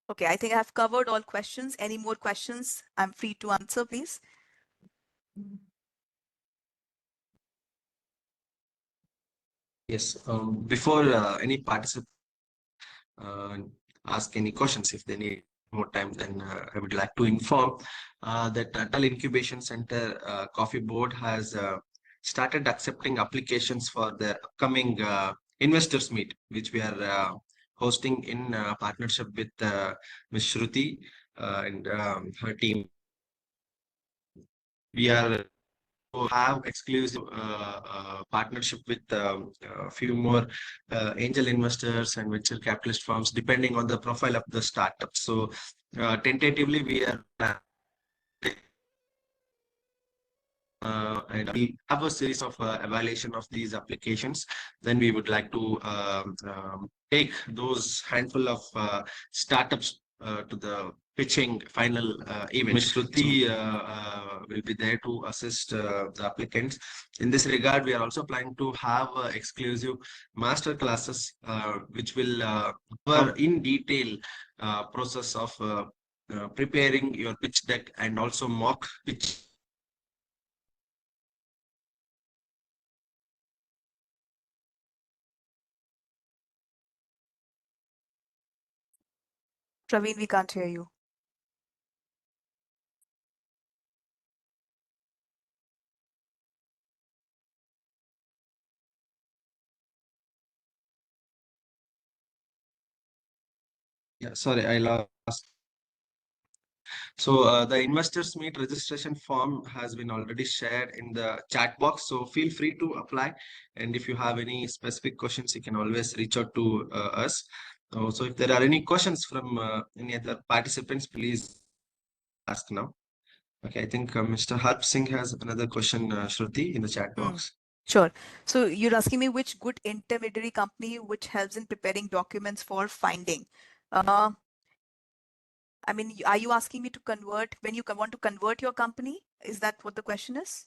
Okay, I think I've covered all questions. Any more questions? I'm free to answer, please. Yes. Before any participant ask any questions, if they need more time, then I would like to inform that Atal Incubation Center Coffee Board has started accepting applications for the upcoming investors meet, which we are hosting in partnership with Ms. Shruti and her team. We are to have exclusive partnership with a few more angel investors and venture capitalist firms, depending on the profile of the startup. So, tentatively, we are and we have a series of evaluation of these applications. Then we would like to take those handful of startups to the pitching final event. Ms. Shruti will be there to assist the applicants. In this regard, we are also planning to have exclusive master classes, which will cover in detail process of preparing your pitch deck and also mock pitch. Praveen, we can't hear you. Yeah, sorry, I lost. So the investors meet registration form has been already shared in the chat box. So feel free to apply. And if you have any specific questions, you can always reach out to us. So if there are any questions from any other participants, please ask now. Okay, I think Mr. Harp Singh has another question, Shruti, in the chat box. Sure. So you're asking me which good intermediary company which helps in preparing documents for finding. I mean, are you asking me to convert when you want to convert your company? Is that what the question is?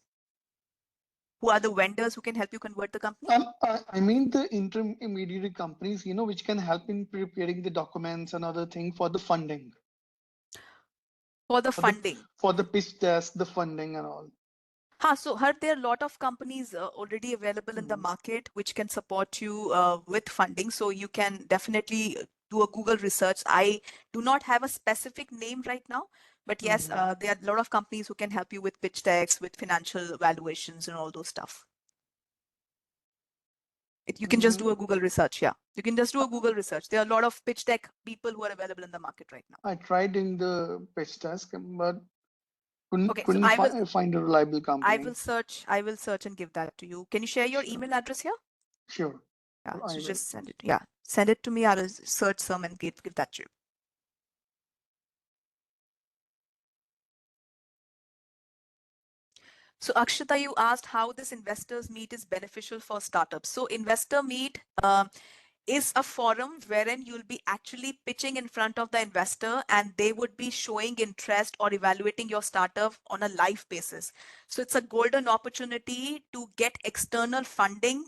Who are the vendors who can help you convert the company? I mean the intermediary companies, which can help in preparing the documents and other things for the funding. For the funding. For the pitch desk, the funding and all. So there are a lot of companies already available in the market which can support you with funding. So you can definitely do a Google research. I do not have a specific name right now, but yes, there are a lot of companies who can help you with pitch decks, with financial valuations and all those stuff. You can just do a Google research. Yeah, you can just do a Google research. There are a lot of pitch deck people who are available in the market right now. I tried doing the pitch desk, but Okay, couldn't find a reliable company. I will search and give that to you. Can you share your email address here? Sure. Yeah, so just send it. Yeah, send it to me. I will search some and give that to you. So Akshita, you asked how this investors meet is beneficial for startups. So investor meet is a forum wherein you'll be actually pitching in front of the investor and they would be showing interest or evaluating your startup on a live basis. So it's a golden opportunity to get external funding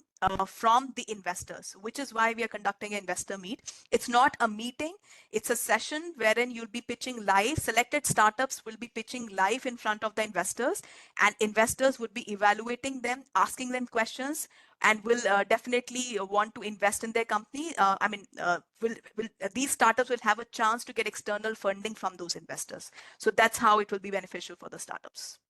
from the investors, which is why we are conducting an investor meet. It's not a meeting, it's a session wherein you'll be pitching live. Selected startups will be pitching live in front of the investors, and investors would be evaluating them, asking them questions, and will definitely want to invest in their company. These startups will have a chance to get external funding from those investors. So that's how it will be beneficial for the startups.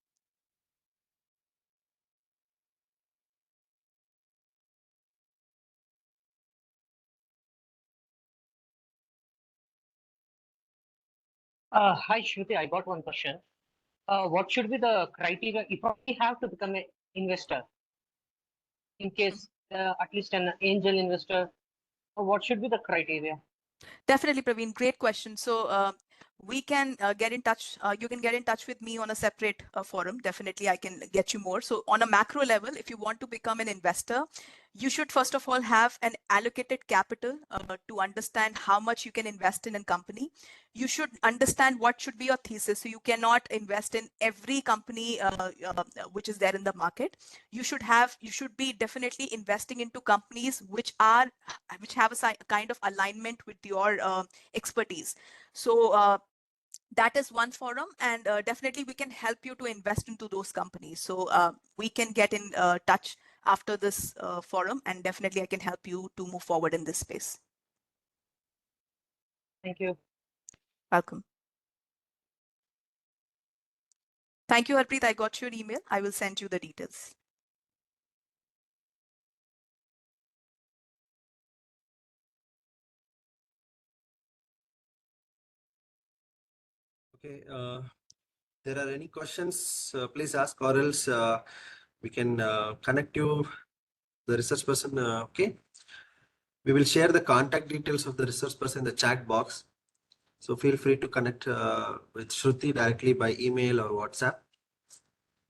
Hi, Shruti. I got one question. What should be the criteria if we have to become an investor? In case at least an angel investor, what should be the criteria? Definitely, Praveen. Great question. So we can get in touch. You can get in touch with me on a separate forum. Definitely, I can get you more. So on a macro level, if you want to become an investor, you should first of all have an allocated capital to understand how much you can invest in a company. You should understand what should be your thesis. So you cannot invest in every company which is there in the market. You should be definitely investing into companies which have a kind of alignment with your expertise. So that is one forum, and definitely we can help you to invest into those companies. So we can get in touch after this forum, and definitely I can help you to move forward in this space. Thank you. Welcome. Thank you, Harpreet. I got your email. I will send you the details. Okay. There are any questions, please ask, or else we can connect you, the research person. Okay. We will share the contact details of the research person in the chat box. So feel free to connect with Shruti directly by email or WhatsApp.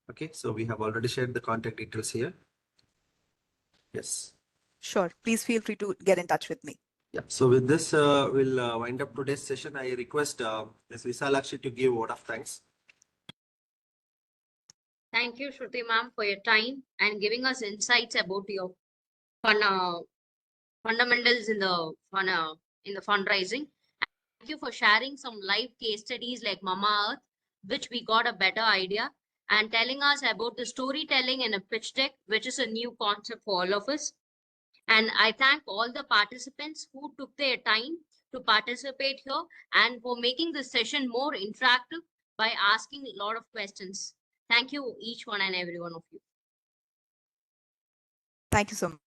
Okay. So we have already shared the contact details here. Yes. Sure. Please feel free to get in touch with me. Yeah. So with this, we'll wind up today's session. I request Ms. Visalakshi to give a word of thanks. Thank you, Shruti ma'am, for your time and giving us insights about your fundamentals in the fundraising. Thank you for sharing some live case studies like Mama Earth, which we got a better idea, and telling us about the storytelling in a pitch deck, which is a new concept for all of us. And I thank all the participants who took their time to participate here and for making this session more interactive by asking a lot of questions. Thank you, each one and every one of you. Thank you so much.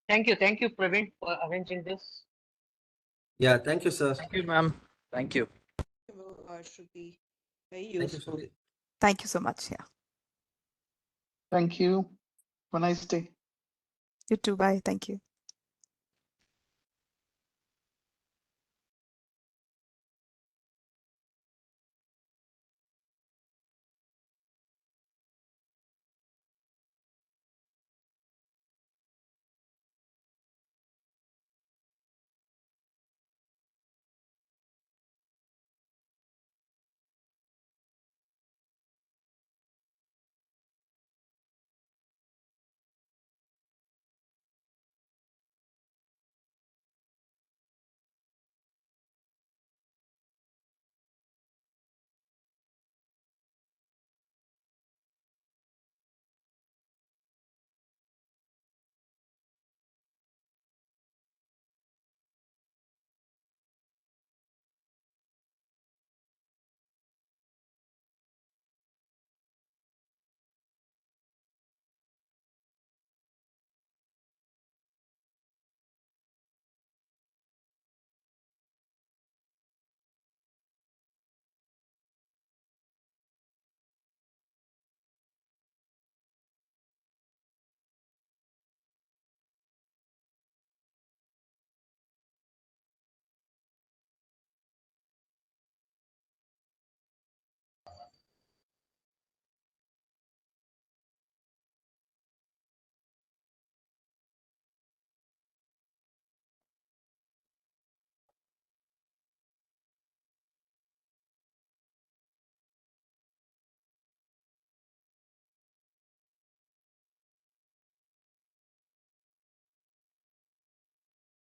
Thank you, Praveen, for arranging this. Yeah. Thank you, sir. Thank you, ma'am. Thank you. Should be very Thank you, useful. Shruti. Thank you so much. Yeah. Thank you. Have a nice day. You too. Bye. Thank you.